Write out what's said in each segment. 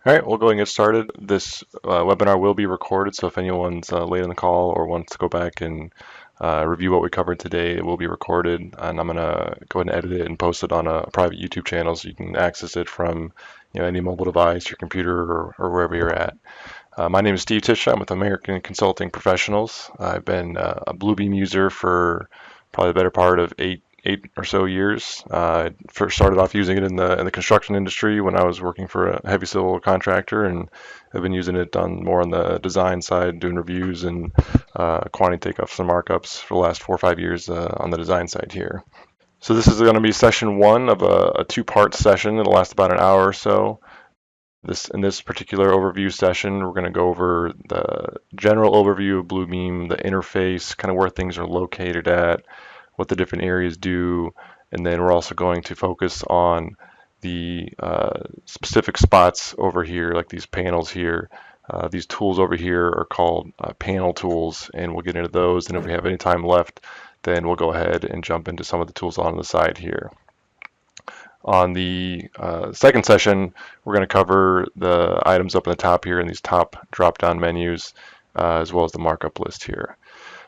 All right, we'll go ahead and get started. This webinar will be recorded, so if anyone's late on the call or wants to go back and review what we covered today, it will be recorded, and I'm going to go ahead and edit it and post it on a private YouTube channel so you can access it from any mobile device, your computer, or wherever you're at. My name is Steve Tisch. I'm with American Consulting Professionals. I've been a Bluebeam user for probably the better part of eight or so years. I first started off using it in the construction industry when I was working for a heavy civil contractor, and I've been using it more on the design side, doing reviews and quantity takeoffs and markups for the last 4 or 5 years on the design side here. So this is going to be session one of a two-part session. It'll last about an hour or so. In this particular overview session, we're going to go over the general overview of Bluebeam, the interface, kind of where things are located at, what the different areas do, and then we're also going to focus on the specific spots over here, like these panels here. These tools over here are called panel tools, and we'll get into those. And if we have any time left, then we'll go ahead and jump into some of the tools on the side here. On the second session, we're going to cover the items up in the top here in these top drop-down menus, as well as the markup list here.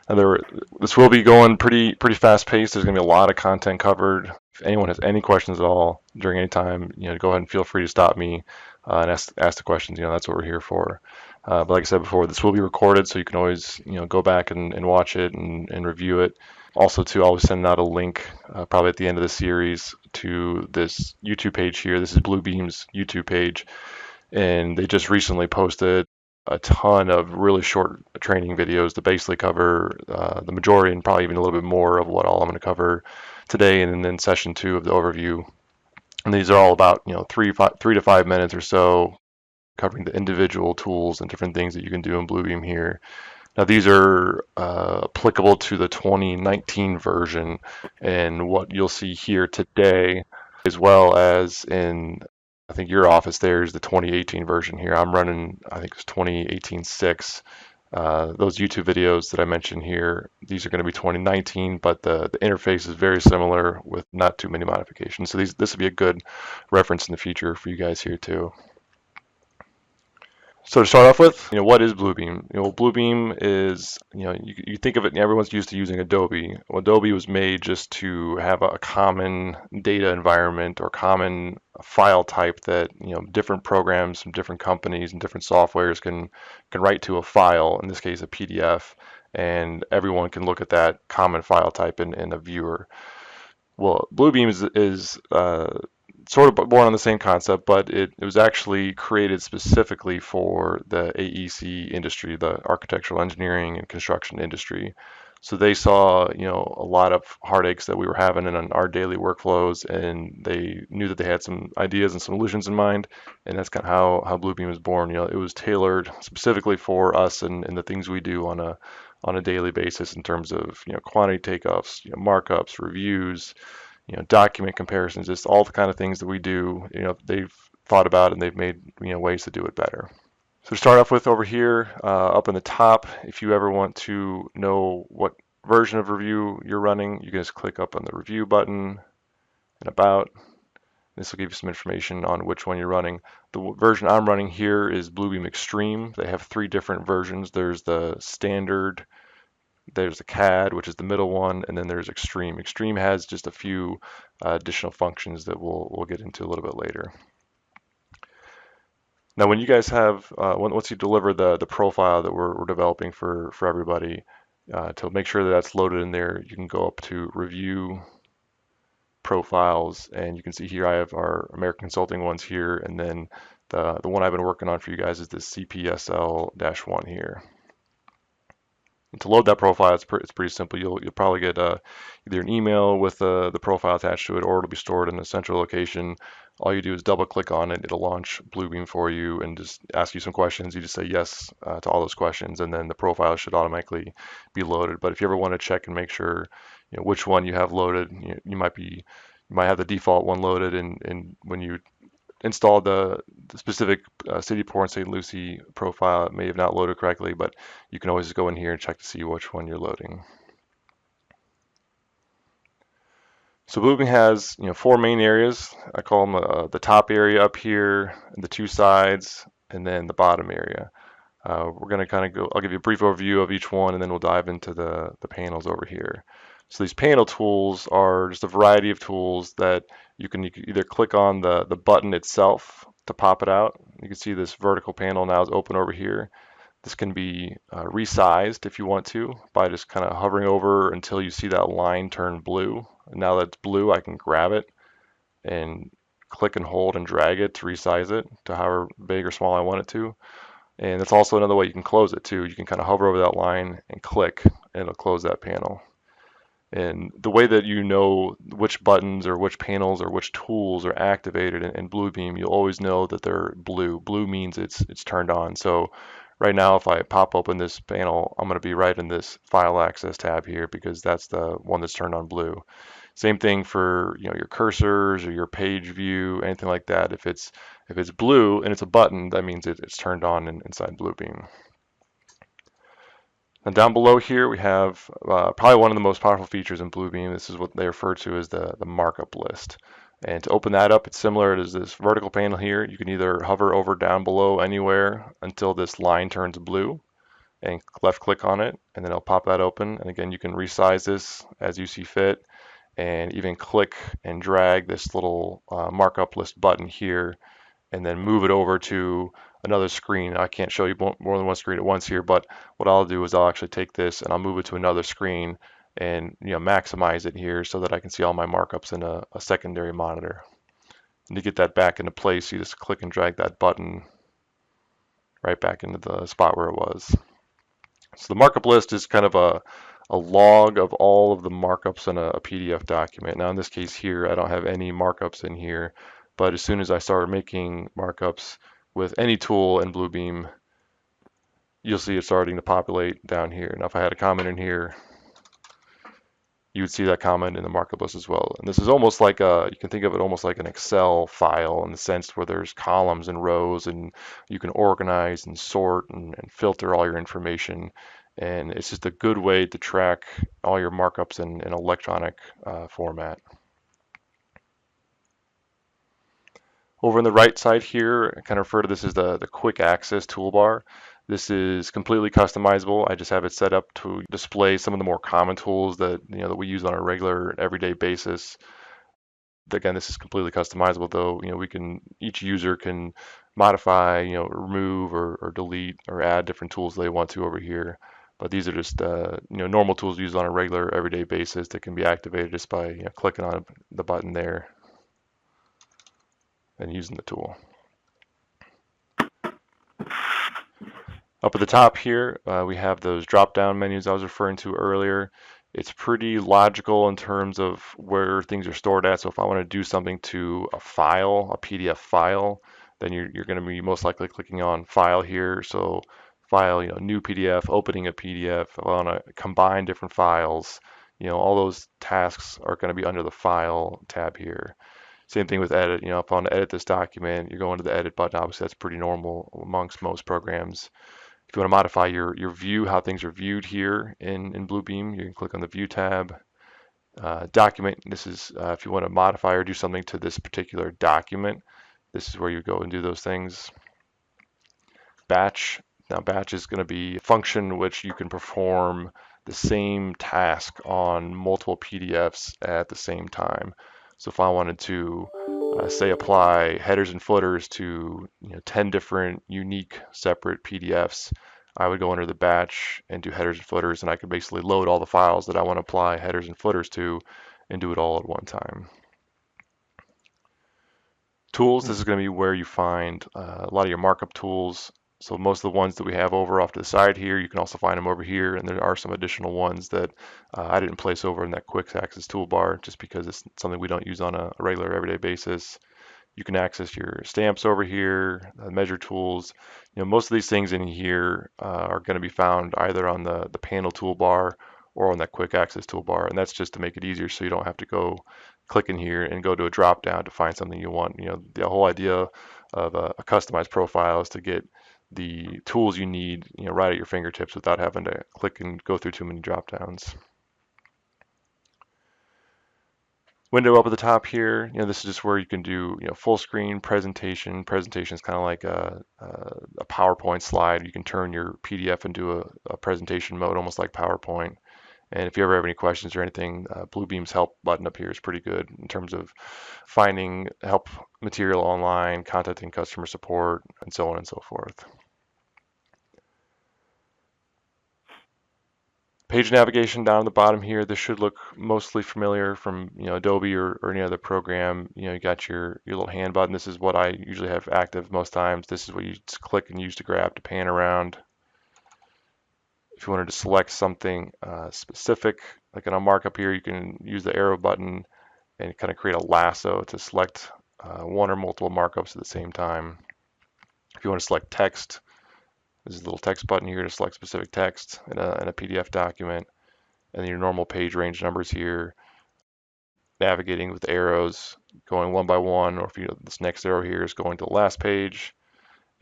Now this will be going pretty fast-paced. There's going to be a lot of content covered. If anyone has any questions at all during any time, go ahead and feel free to stop me and ask the questions. That's what we're here for. But like I said before, this will be recorded, so you can always go back and watch it and review it. Also, too, I'll send out a link probably at the end of the series to this YouTube page here. This is Bluebeam's YouTube page, and they just recently posted a ton of really short training videos that basically cover the majority and probably even a little bit more of what all I'm going to cover today and then session two of the overview. And these are all about 3 to 5 minutes or so, covering the individual tools and different things that you can do in Bluebeam here. Now these are applicable to the 2019 version, and what you'll see here today, as well as in, I think your office there is the 2018 version here. I'm running, I think it's 2018 6. Those YouTube videos that I mentioned here, these are going to be 2019, but the interface is very similar with not too many modifications. So this will be a good reference in the future for you guys here too. So to start off with, what is Bluebeam? Bluebeam is, you think of it, everyone's used to using Adobe. Well, Adobe was made just to have a common data environment or common file type that, different programs from different companies and different softwares can write to a file, in this case, a PDF, and everyone can look at that common file type in a viewer. Well, Bluebeam is sort of born on the same concept, but it was actually created specifically for the AEC industry, the architectural engineering and construction industry. So they saw, a lot of heartaches that we were having in our daily workflows, and they knew that they had some ideas and solutions in mind, and that's kind of how Bluebeam was born. It was tailored specifically for us and the things we do on a daily basis in terms of quantity takeoffs, markups, reviews, document comparisons, just all the kind of things that we do. They've thought about and they've made ways to do it better. So to start off with over here, up in the top, if you ever want to know what version of review you're running, you can just click up on the review button and about. This will give you some information on which one you're running. The version I'm running here is Bluebeam Extreme. They have 3 different versions. There's the standard, there's the CAD, which is the middle one, and then there's Extreme. Extreme has just a few additional functions that we'll get into a little bit later. Now, when you guys have, once you deliver the profile that we're developing for everybody, to make sure that that's loaded in there, you can go up to Review, Profiles, and you can see here I have our American Consulting ones here, and then the one I've been working on for you guys is this CPSL-1 here. And to load that profile, it's pretty simple. You'll probably get either an email with the profile attached to it, or it'll be stored in a central location. All you do is double click on it. It'll launch Bluebeam for you and just ask you some questions. You just say yes to all those questions, and then the profile should automatically be loaded. But if you ever want to check and make sure which one you have loaded, you might have the default one loaded, and when you installed the specific City Port and St. Lucie profile, it may have not loaded correctly, but you can always go in here and check to see which one you're loading. So Bluebeam has, four main areas. I call them the top area up here, the two sides, and then the bottom area. We're going to kind of go, I'll give you a brief overview of each one, and then we'll dive into the panels over here. So these panel tools are just a variety of tools that you can either click on the button itself to pop it out. You can see this vertical panel now is open over here. This can be resized if you want to by just kind of hovering over until you see that line turn blue. And now that it's blue, I can grab it and click and hold and drag it to resize it to however big or small I want it to. And that's also another way you can close it too. You can kind of hover over that line and click, and it'll close that panel. And the way that you know which buttons or which panels or which tools are activated in Bluebeam, you'll always know that they're blue. Blue means it's turned on. So right now, if I pop open this panel, I'm going to be right in this File Access tab here because that's the one that's turned on blue. Same thing for your cursors or your page view, anything like that. If it's blue and it's a button, that means it's turned on inside Bluebeam. And down below here, we have probably one of the most powerful features in Bluebeam. This is what they refer to as the markup list. And to open that up, it's similar to this vertical panel here. You can either hover over down below anywhere until this line turns blue and left click on it, and then it'll pop that open. And again, you can resize this as you see fit and even click and drag this little markup list button here and then move it over to another screen. I can't show you more than one screen at once here, but what I'll do is I'll actually take this and I'll move it to another screen and maximize it here so that I can see all my markups in a secondary monitor. And to get that back into place, you just click and drag that button right back into the spot where it was. So the markup list is kind of a log of all of the markups in a PDF document. Now in this case here, I don't have any markups in here, but as soon as I start making markups with any tool in Bluebeam, you'll see it starting to populate down here. Now if I had a comment in here, you would see that comment in the markup list as well. And this is almost like you can think of it almost like an Excel file in the sense where there's columns and rows and you can organize and sort and filter all your information. And it's just a good way to track all your markups in electronic format. Over on the right side here, I kind of refer to this as the quick access toolbar. This is completely customizable. I just have it set up to display some of the more common tools that that we use on a regular everyday basis. Again, this is completely customizable though. Each user can modify, remove or delete or add different tools they want to over here. But these are just normal tools used on a regular everyday basis that can be activated just by clicking on the button there and using the tool. Up at the top here, we have those drop-down menus I was referring to earlier. It's pretty logical in terms of where things are stored at. So if I want to do something to a file, a PDF file, then you're going to be most likely clicking on File here. So File, new PDF, opening a PDF. If I want to combine different files, all those tasks are going to be under the File tab here. Same thing with Edit. If I want to edit this document, you're going to the Edit button. Obviously, that's pretty normal amongst most programs. If you want to modify your view, how things are viewed here in Bluebeam, you can click on the View tab. Document, this is if you want to modify or do something to this particular document, this is where you go and do those things. Batch, now batch is going to be a function which you can perform the same task on multiple PDFs at the same time. So if I wanted to say apply headers and footers to 10 different unique separate PDFs, I would go under the batch and do headers and footers, and I could basically load all the files that I want to apply headers and footers to and do it all at one time. Tools, this is going to be where you find a lot of your markup tools. So most of the ones that we have over off to the side here, you can also find them over here, and there are some additional ones that I didn't place over in that quick access toolbar just because it's something we don't use on a regular everyday basis. You can access your stamps over here, measure tools. Most of these things in here are going to be found either on the panel toolbar or on that quick access toolbar, and that's just to make it easier so you don't have to go click in here and go to a drop down to find something you want. The whole idea of a customized profile is to get the tools you need, right at your fingertips without having to click and go through too many drop downs. Window up at the top here, this is just where you can do, full screen presentation. Presentation is kind of like a PowerPoint slide. You can turn your PDF into a presentation mode, almost like PowerPoint. And if you ever have any questions or anything, Bluebeam's help button up here is pretty good in terms of finding help material online, contacting customer support, and so on and so forth. Page navigation down at the bottom here, this should look mostly familiar from Adobe or any other program. You got your little hand button. This is what I usually have active most times. This is what you just click and use to grab to pan around. If you wanted to select something specific, like in a markup here, you can use the arrow button and kind of create a lasso to select one or multiple markups at the same time. If you want to select text, there's a little text button here to select specific text in a PDF document, and then your normal page range numbers here, navigating with arrows, going one by one, or if this next arrow here is going to the last page.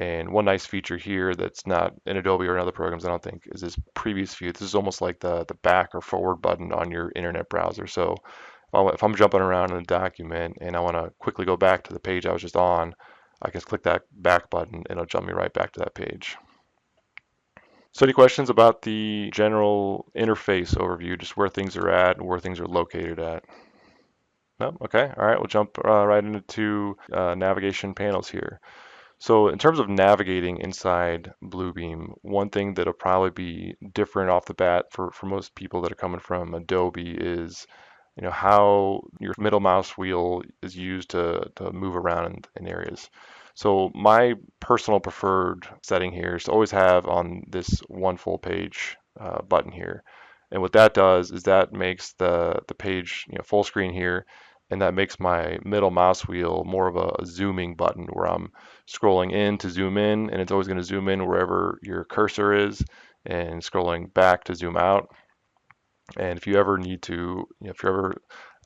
And one nice feature here that's not in Adobe or in other programs, I don't think, is this previous view. This is almost like the back or forward button on your internet browser. So if I'm jumping around in a document and I want to quickly go back to the page I was just on, I can click that back button and it'll jump me right back to that page. So any questions about the general interface overview, just where things are at and where things are located at? No? Okay. All right. We'll jump right into navigation panels here. So in terms of navigating inside Bluebeam, one thing that'll probably be different off the bat for most people that are coming from Adobe is how your middle mouse wheel is used to move around in areas. So my personal preferred setting here is to always have on this one full page button here. And what that does is that makes the page full screen here, and that makes my middle mouse wheel more of a zooming button where I'm scrolling in to zoom in, and it's always going to zoom in wherever your cursor is, and scrolling back to zoom out. And if you ever need to, if you're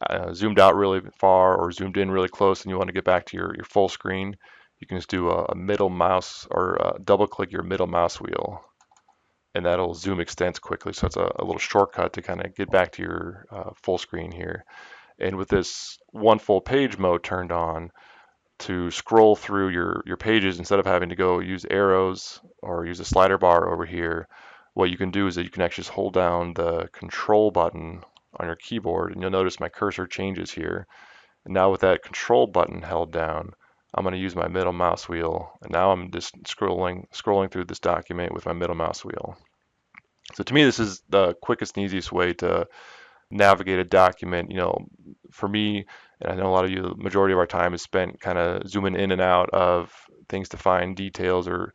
ever zoomed out really far or zoomed in really close and you want to get back to your full screen, you can just do a middle mouse or double click your middle mouse wheel, and that'll zoom extents quickly. So it's a little shortcut to kind of get back to your full screen here. And with this one full page mode turned on, to scroll through your pages, instead of having to go use arrows or use a slider bar over here, what you can do is that you can actually just hold down the control button on your keyboard, and you'll notice my cursor changes here. And now with that control button held down, I'm going to use my middle mouse wheel, and now I'm just scrolling through this document with my middle mouse wheel. So to me, this is the quickest and easiest way to navigate a document. For me, and I know a lot of you, the majority of our time is spent kind of zooming in and out of things to find details or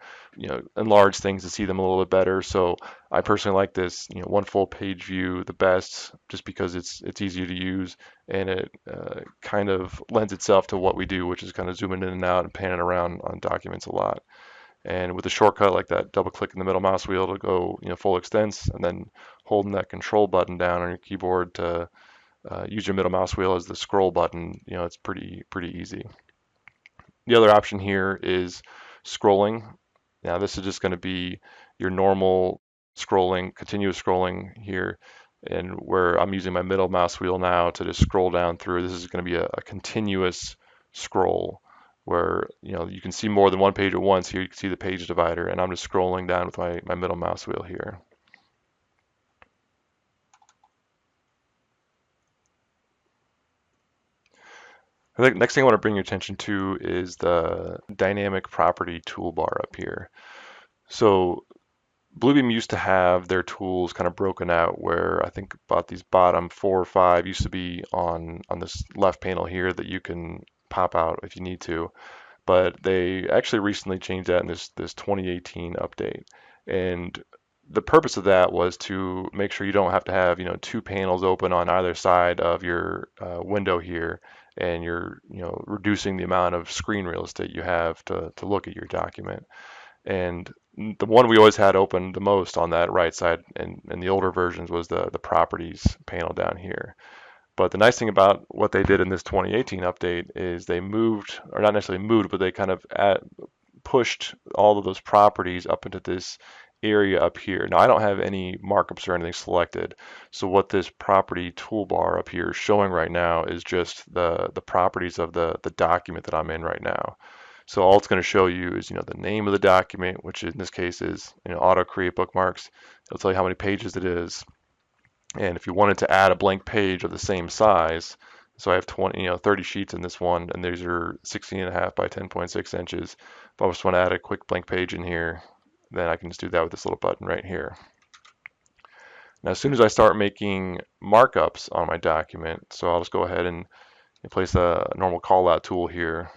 enlarge things to see them a little bit better. So I personally like this one full page view the best, just because it's easier to use, and it kind of lends itself to what we do, which is kind of zooming in and out and panning around on documents a lot. And with a shortcut like that, double click in the middle mouse wheel to go full extents, and then holding that control button down on your keyboard to use your middle mouse wheel as the scroll button, it's pretty easy. The other option here is scrolling. Now this is just going to be your normal scrolling, continuous scrolling here, and where I'm using my middle mouse wheel now to just scroll down through. This is going to be a continuous scroll where you can see more than one page at once. Here you can see the page divider, and I'm just scrolling down with my middle mouse wheel here. The next thing I want to bring your attention to is the dynamic property toolbar up here. So Bluebeam used to have their tools kind of broken out, where I think about these bottom 4 or 5 used to be on this left panel here that you can pop out if you need to. But they actually recently changed that in this 2018 update. And the purpose of that was to make sure you don't have to have 2 panels open on either side of your window here, and you're reducing the amount of screen real estate you have to look at your document. And the one we always had open the most on that right side in the older versions was the properties panel down here. But the nice thing about what they did in this 2018 update is they moved, or not necessarily moved, but they kind of pushed all of those properties up into this area up here. Now I don't have any markups or anything selected, so what this property toolbar up here is showing right now is just the properties of the document that I'm in right now. So all it's going to show you is the name of the document, which in this case is auto create bookmarks. It'll tell you how many pages it is, and if you wanted to add a blank page of the same size, so I have 30 sheets in this one, and these are 16.5 by 10.6 inches. If I just want to add a quick blank page in here, then I can just do that with this little button right here. Now, as soon as I start making markups on my document, so I'll just go ahead and place a normal callout tool here.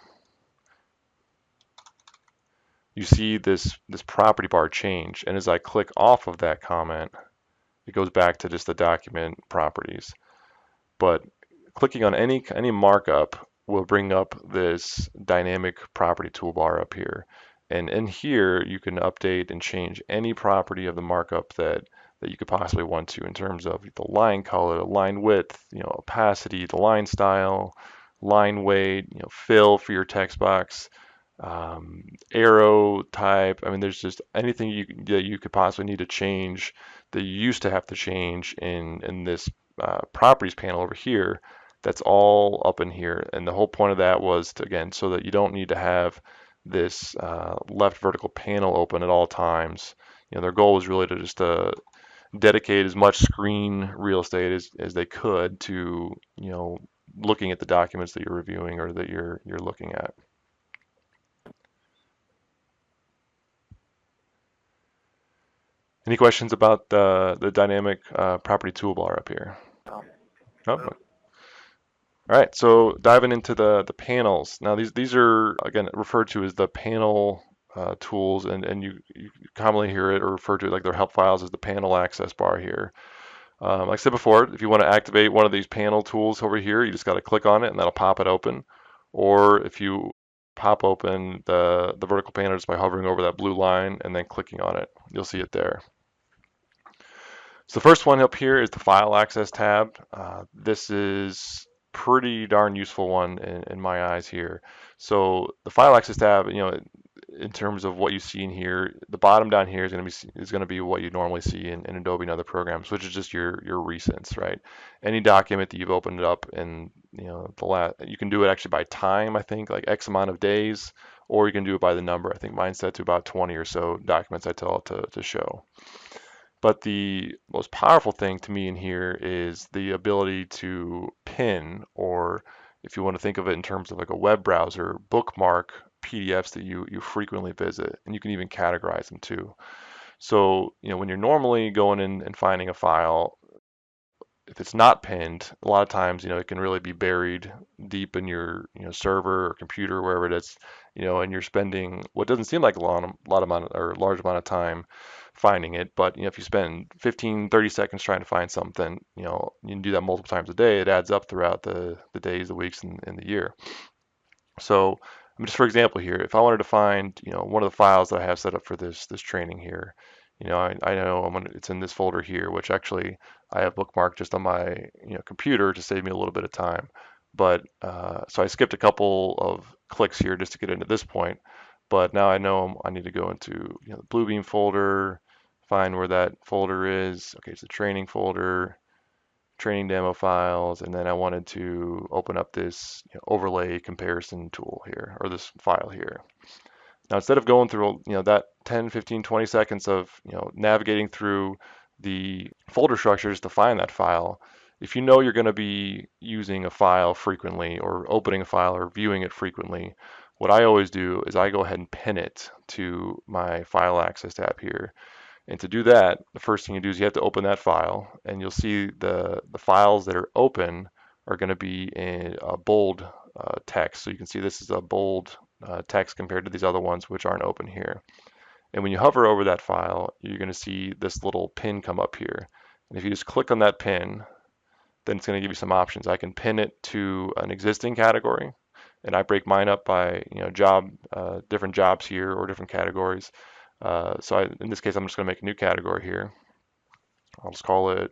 You see this property bar change, and as I click off of that comment, it goes back to just the document properties. But clicking on any markup will bring up this dynamic property toolbar up here. And in here, you can update and change any property of the markup that you could possibly want to in terms of the line color, the line width, opacity, the line style, line weight, fill for your text box, arrow type. I mean, there's just anything that you could possibly need to change that you used to have to change in this properties panel over here. That's all up in here, and the whole point of that was to, again, so that you don't need to have this left vertical panel open at all times. Their goal was really to just dedicate as much screen real estate as they could to looking at the documents that you're reviewing or that you're looking at. Any questions about the dynamic property toolbar up here? No? All right, so diving into the panels. Now these are, again, referred to as the panel tools, and you commonly hear it or refer to it like their help files as the panel access bar here. Like I said before, if you want to activate one of these panel tools over here, you just got to click on it and that'll pop it open. Or if you pop open the vertical panel just by hovering over that blue line and then clicking on it, you'll see it there. So the first one up here is the File Access tab. This is pretty darn useful one in my eyes here. So the File Access tab, in terms of what you see in here, the bottom down here is going to be what you normally see in Adobe and other programs, which is just your recents, right? Any document that you've opened up in you can do it actually by time, I think, like X amount of days, or you can do it by the number. I think mine's set to about 20 or so documents I tell it to show. But the most powerful thing to me in here is the ability to pin, or if you want to think of it in terms of like a web browser, bookmark PDFs that you frequently visit, and you can even categorize them too. So, when you're normally going in and finding a file, if it's not pinned, a lot of times, it can really be buried deep in your, server or computer, wherever it is, and you're spending what doesn't seem like a large amount of time finding it. But, if you spend 15, 30 seconds trying to find something, you can do that multiple times a day. It adds up throughout the days, the weeks, and the year. So, just for example here, if I wanted to find, one of the files that I have set up for this training here, I know it's in this folder here, which actually I have bookmarked just on my computer to save me a little bit of time. But so I skipped a couple of clicks here just to get into this point. But now I know I need to go into the Bluebeam folder, find where that folder is. Okay, it's the training folder, training demo files, and then I wanted to open up this overlay comparison tool here, or this file here. Now, instead of going through, that 10, 15, 20 seconds of, navigating through the folder structures to find that file, if you know you're going to be using a file frequently or opening a file or viewing it frequently, what I always do is I go ahead and pin it to my File Access tab here. And to do that, the first thing you do is you have to open that file, and you'll see the files that are open are going to be in a bold text. So you can see this is a bold text compared to these other ones which aren't open here. And when you hover over that file, you're going to see this little pin come up here. And if you just click on that pin, then it's going to give you some options. I can pin it to an existing category, and I break mine up by different jobs here or different categories. In this case, I'm just going to make a new category here. I'll just call it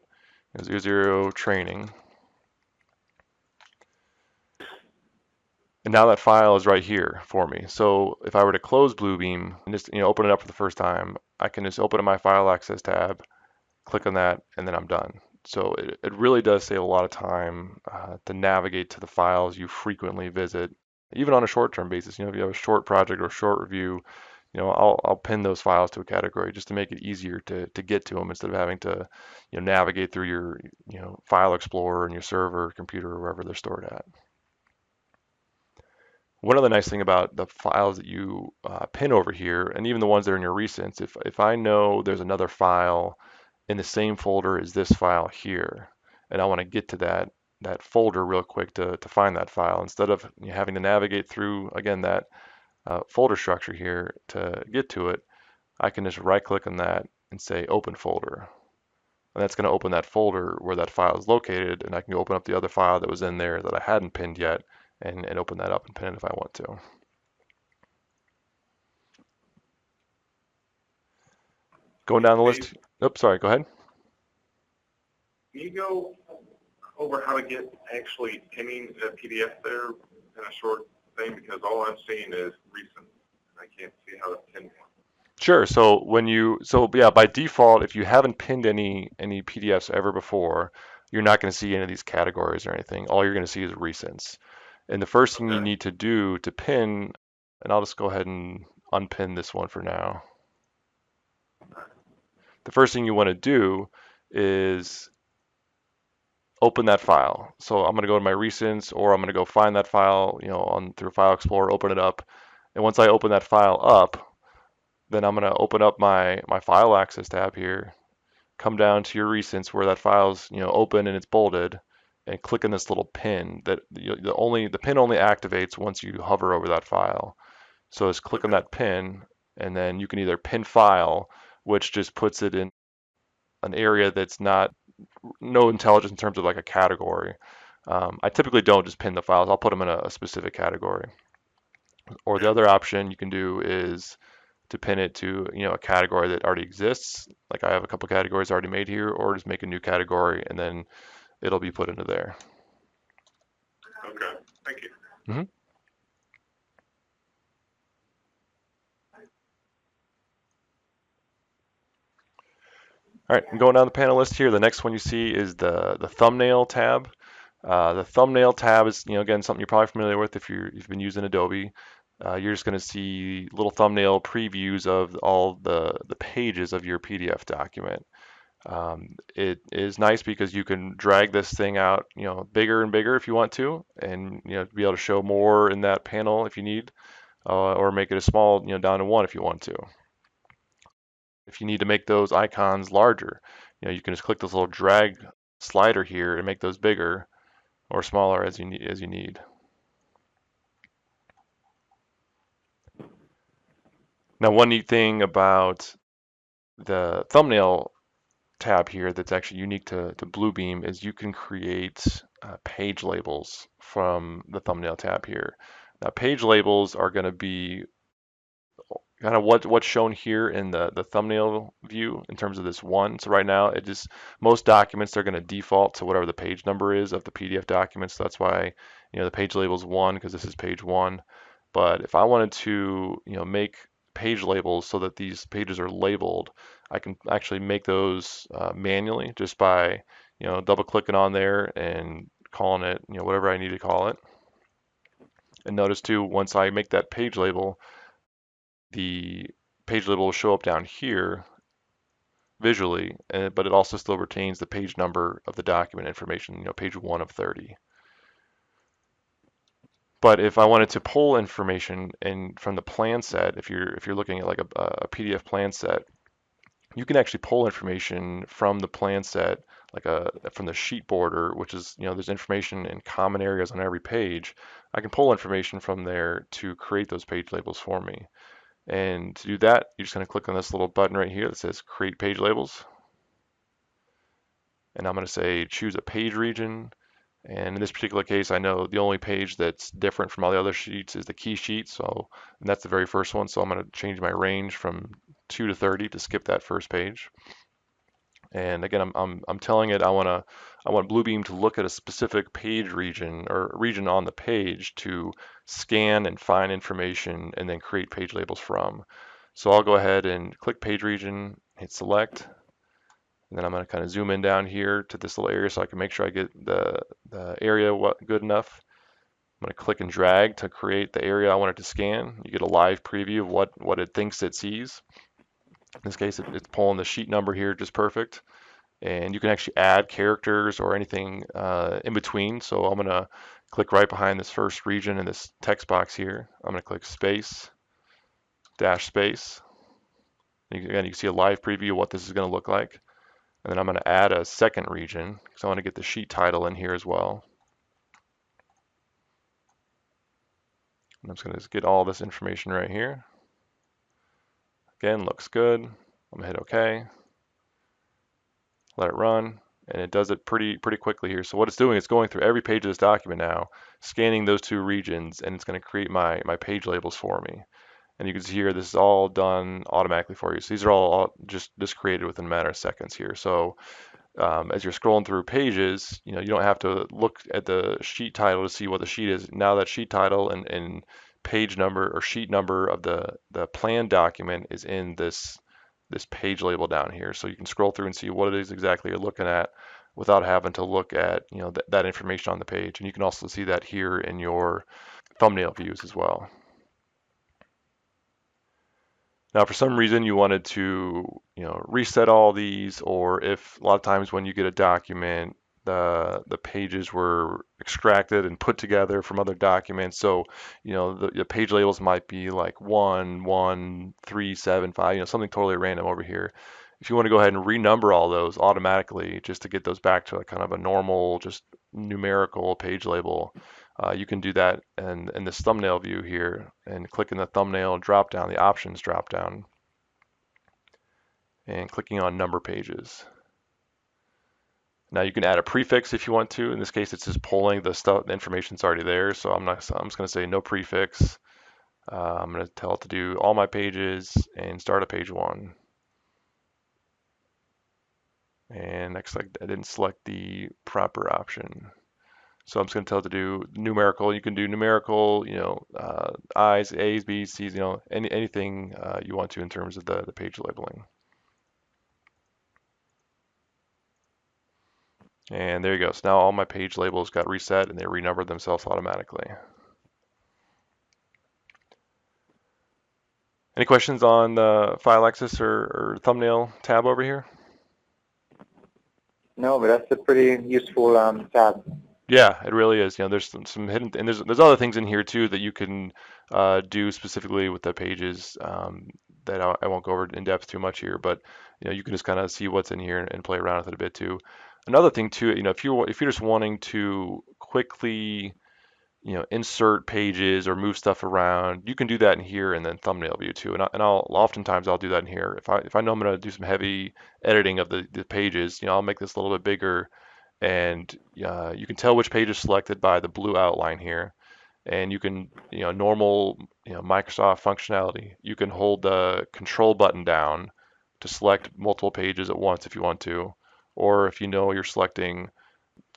00 training. And now that file is right here for me. So if I were to close Bluebeam and just open it up for the first time, I can just open up my File Access tab, click on that, and then I'm done. So it really does save a lot of time to navigate to the files you frequently visit, even on a short-term basis. If you have a short project or a short review, I'll pin those files to a category just to make it easier to get to them instead of having to, navigate through your, file explorer and your server, computer, or wherever they're stored at. One other nice thing about the files that you pin over here, and even the ones that are in your recents, if I know there's another file in the same folder as this file here, and I want to get to that folder real quick to find that file, instead of having to navigate through, again, that folder structure here to get to it, I can just right click on that and say open folder. And that's going to open that folder where that file is located, and I can open up the other file that was in there that I hadn't pinned yet and open that up and pin it if I want to. Going down the list. Oops, sorry, go ahead. Can you go over how to get actually pinning a PDF there in a short thing? Because all I'm seeing is recent. I can't see how to pin one. Sure. So yeah, by default, if you haven't pinned any PDFs ever before, you're not going to see any of these categories or anything. All you're going to see is recents. And the first thing you need to do to pin, and I'll just go ahead and unpin this one for now. The first thing you want to do is open that file. So I'm going to go to my recents, or I'm going to go find that file, through File Explorer, open it up. And once I open that file up, then I'm going to open up my File Access tab here, come down to your recents where that file's open and it's bolded, and click on this little pin. That the pin only activates once you hover over that file. So just click on that pin, and then you can either pin file, which just puts it in an area that's no intelligence in terms of like a category. I typically don't just pin the files. I'll put them in a specific category. Or the other option you can do is to pin it to a category that already exists. Like I have a couple categories already made here, or just make a new category and then it'll be put into there. Okay, thank you. Mm-hmm. All right, I'm going down the panel list here. The next one you see is the thumbnail tab. The thumbnail tab is, again, something you're probably familiar with if you've been using Adobe. You're just going to see little thumbnail previews of all the pages of your PDF document. It is nice because you can drag this thing out, bigger and bigger if you want to, and be able to show more in that panel if you need, or make it as small, down to one if you want to. If you need to make those icons larger, you can just click this little drag slider here and make those bigger or smaller as you need. Now, one neat thing about the thumbnail tab here that's actually unique to Bluebeam is you can create page labels from the thumbnail tab here. Now, page labels are going to be kind of what's shown here in the thumbnail view in terms of this one. So right now, most documents are going to default to whatever the page number is of the PDF document. So that's why the page label is 1, because this is page 1. But if I wanted to make page labels so that these pages are labeled, I can actually make those manually just by double clicking on there and calling it whatever I need to call it. And notice too, once I make that page label, the page label will show up down here visually, but it also still retains the page number of the document information, page 1 of 30. But if I wanted to pull information from the plan set, if you're looking at like a PDF plan set, you can actually pull information from the plan set, like from the sheet border, which is, there's information in common areas on every page. I can pull information from there to create those page labels for me. And to do that, you're just going to click on this little button right here that says Create Page Labels. And I'm going to say choose a page region. And in this particular case, I know the only page that's different from all the other sheets is the key sheet. And that's the very first one. So I'm going to change my range from 2 to 30 to skip that first page. And again, I'm telling it I want Bluebeam to look at a specific page region or region on the page to scan and find information and then create page labels from. So I'll go ahead and click page region, hit select, and then I'm going to kind of zoom in down here to this little area so I can make sure I get the area good enough. I'm going to click and drag to create the area I want it to scan. You get a live preview of what it thinks it sees. In this case, it's pulling the sheet number here just perfect. And you can actually add characters or anything in between. So I'm going to click right behind this first region in this text box here. I'm going to click space, dash space. Again, you can see a live preview of what this is going to look like. And then I'm going to add a second region because I want to get the sheet title in here as well. I'm just going to get all this information right here. Again, looks good. I'm going to hit OK. Let it run. And it does it pretty quickly here. So what it's doing, it's going through every page of this document now, scanning those two regions, and it's going to create my page labels for me. And you can see here, this is all done automatically for you. So these are all just created within a matter of seconds here. So as you're scrolling through pages, you don't have to look at the sheet title to see what the sheet is. Now that sheet title and page number or sheet number of the plan document is in this page label down here. So you can scroll through and see what it is exactly you're looking at without having to look at that information on the page. And you can also see that here in your thumbnail views as well. Now, for some reason you wanted to, reset all these, or if a lot of times when you get a document, the pages were extracted and put together from other documents. So, the page labels might be like 1, 1, 3, 7, 5, something totally random over here. If you want to go ahead and renumber all those automatically, just to get those back to a kind of a normal, just numerical page label, you can do that in this thumbnail view here, and clicking the thumbnail drop down, the options drop down, and clicking on number pages. Now you can add a prefix if you want to. In this case, it's just pulling the stuff, the information's already there. So I'm just going to say no prefix. I'm going to tell it to do all my pages and start at page 1. And next, I didn't select the proper option. So I'm just going to tell it to do numerical. You can do numerical, I's, A's, B's, C's, anything you want to in terms of the page labeling. And there you go. So now all my page labels got reset and they renumbered themselves automatically. Any questions on the file access or thumbnail tab over here? No, but that's a pretty useful tab. Yeah, it really is. There's some hidden, and there's other things in here too that you can do specifically with the pages that I won't go over in depth too much here, but you can just kind of see what's in here and play around with it a bit too. Another thing too, if you're just wanting to quickly insert pages or move stuff around, you can do that in here and then thumbnail view too. And oftentimes I'll do that in here. If I know I'm going to do some heavy editing of the pages, I'll make this a little bit bigger, and you can tell which page is selected by the blue outline here. And you can, normal, Microsoft functionality, you can hold the control button down to select multiple pages at once if you want to, or if you're selecting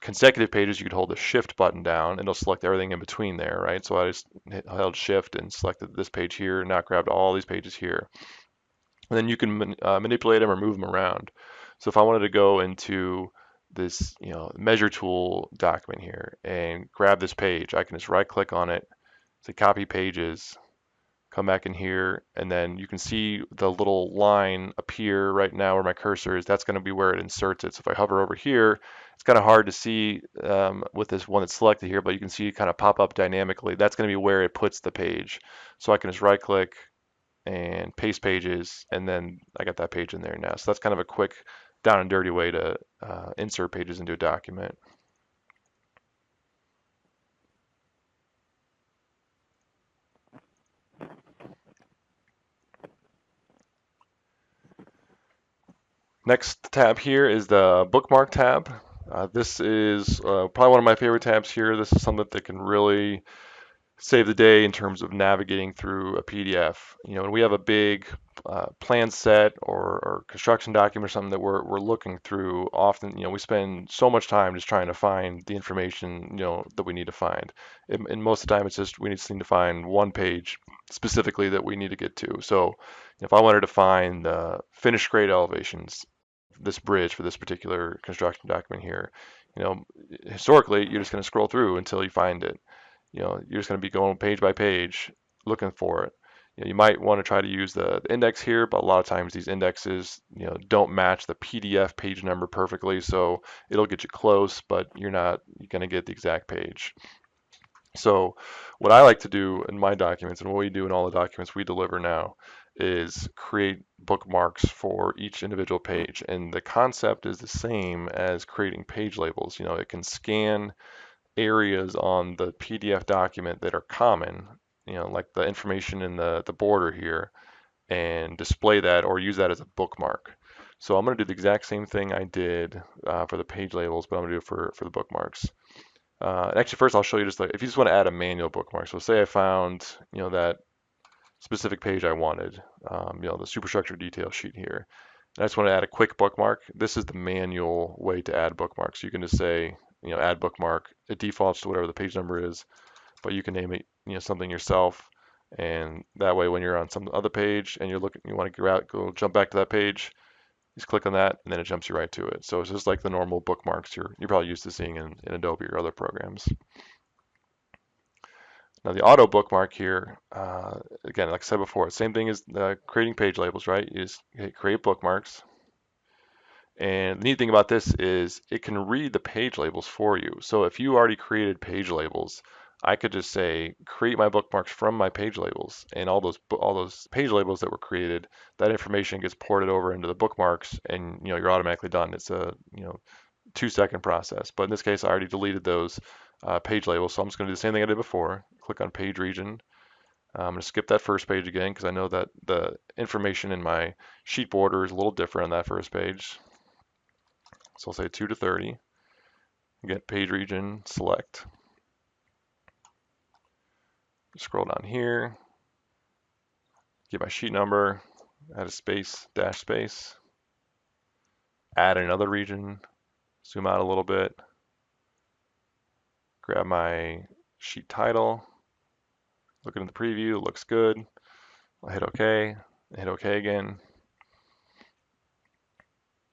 consecutive pages, you could hold the shift button down and it'll select everything in between there, right? So I just held shift and selected this page here, and now grabbed all these pages here. And then you can manipulate them or move them around. So if I wanted to go into this, measure tool document here and grab this page, I can just right click on it, say copy pages, come back in here, and then you can see the little line appear right now where my cursor is. That's going to be where it inserts it. So if I hover over here, it's kind of hard to see with this one that's selected here, but you can see it kind of pop up dynamically. That's going to be where it puts the page. So I can just right click and paste pages, and then I got that page in there now. So that's kind of a quick down and dirty way to insert pages into a document. Next tab here is the Bookmark tab. This is probably one of my favorite tabs here. This is something that can really save the day in terms of navigating through a PDF. When we have a big plan set or construction document or something that we're looking through, often, we spend so much time just trying to find the information, that we need to find. And most of the time, it's just we just need to find one page specifically that we need to get to. So if I wanted to find the finished grade elevations, this bridge for this particular construction document here, you know, historically, you're just going to scroll through until you find it. You're just going to be going page by page looking for it. You might want to try to use the index here, but a lot of times these indexes, don't match the PDF page number perfectly, so it'll get you close, but you're not going to get the exact page. So what I like to do in my documents and what we do in all the documents we deliver now is create bookmarks for each individual page. And the concept is the same as creating page labels. It can scan areas on the PDF document that are common, like the information in the border here, and display that or use that as a bookmark. So I'm going to do the exact same thing I did for the page labels, but I'm going to do it for the bookmarks. And actually, first I'll show you just like if you just want to add a manual bookmark. So say I found that specific page I wanted, the superstructure detail sheet here. And I just want to add a quick bookmark. This is the manual way to add bookmarks. You can just say add bookmark. It defaults to whatever the page number is, but you can name it something yourself. And that way, when you're on some other page and you want to go jump back to that page, just click on that, and then it jumps you right to it. So it's just like the normal bookmarks you're probably used to seeing in Adobe or other programs. Now the auto bookmark here, again, like I said before, same thing as creating page labels, right? You just hit create bookmarks. And the neat thing about this is it can read the page labels for you. So if you already created page labels, I could just say create my bookmarks from my page labels, and all those page labels that were created, that information gets ported over into the bookmarks, and you're automatically done. It's a 2-second process. But in this case, I already deleted those page labels, so I'm just going to do the same thing I did before. Click on page region. I'm going to skip that first page again because I know that the information in my sheet border is a little different on that first page. So I'll say 2 to 30. Get page region, select. Scroll down here, get my sheet number, add a space, dash space, add another region, zoom out a little bit, grab my sheet title, look in the preview, it looks good. I'll hit OK, hit OK again.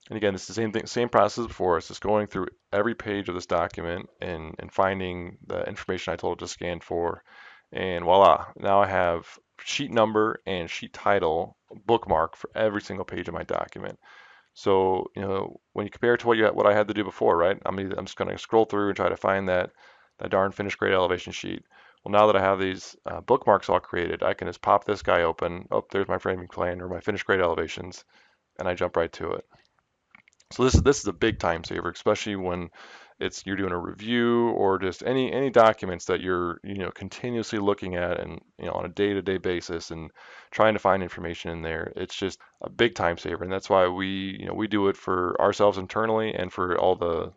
And again, it's the same thing, same process before. It's just going through every page of this document and finding the information I told it to scan for. And voila, now I have sheet number and sheet title bookmark for every single page of my document. So, when you compare it to what I had to do before, right? I'm just going to scroll through and try to find that darn finished grade elevation sheet. Well, now that I have these bookmarks all created, I can just pop this guy open. Oh, there's my framing plan or my finished grade elevations, and I jump right to it. So this is a big time saver, especially when you're doing a review or just any documents that you're continuously looking at and on a day-to-day basis and trying to find information in there. It's just a big time saver, and that's why we do it for ourselves internally and for all the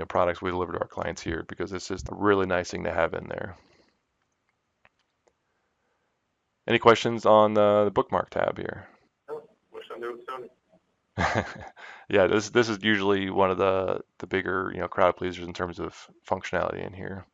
products we deliver to our clients here, because it's just a really nice thing to have in there. Any questions on the bookmark tab here? Oh, wish I knew it was Sony. Yeah, this is usually one of the bigger crowd pleasers in terms of functionality in here.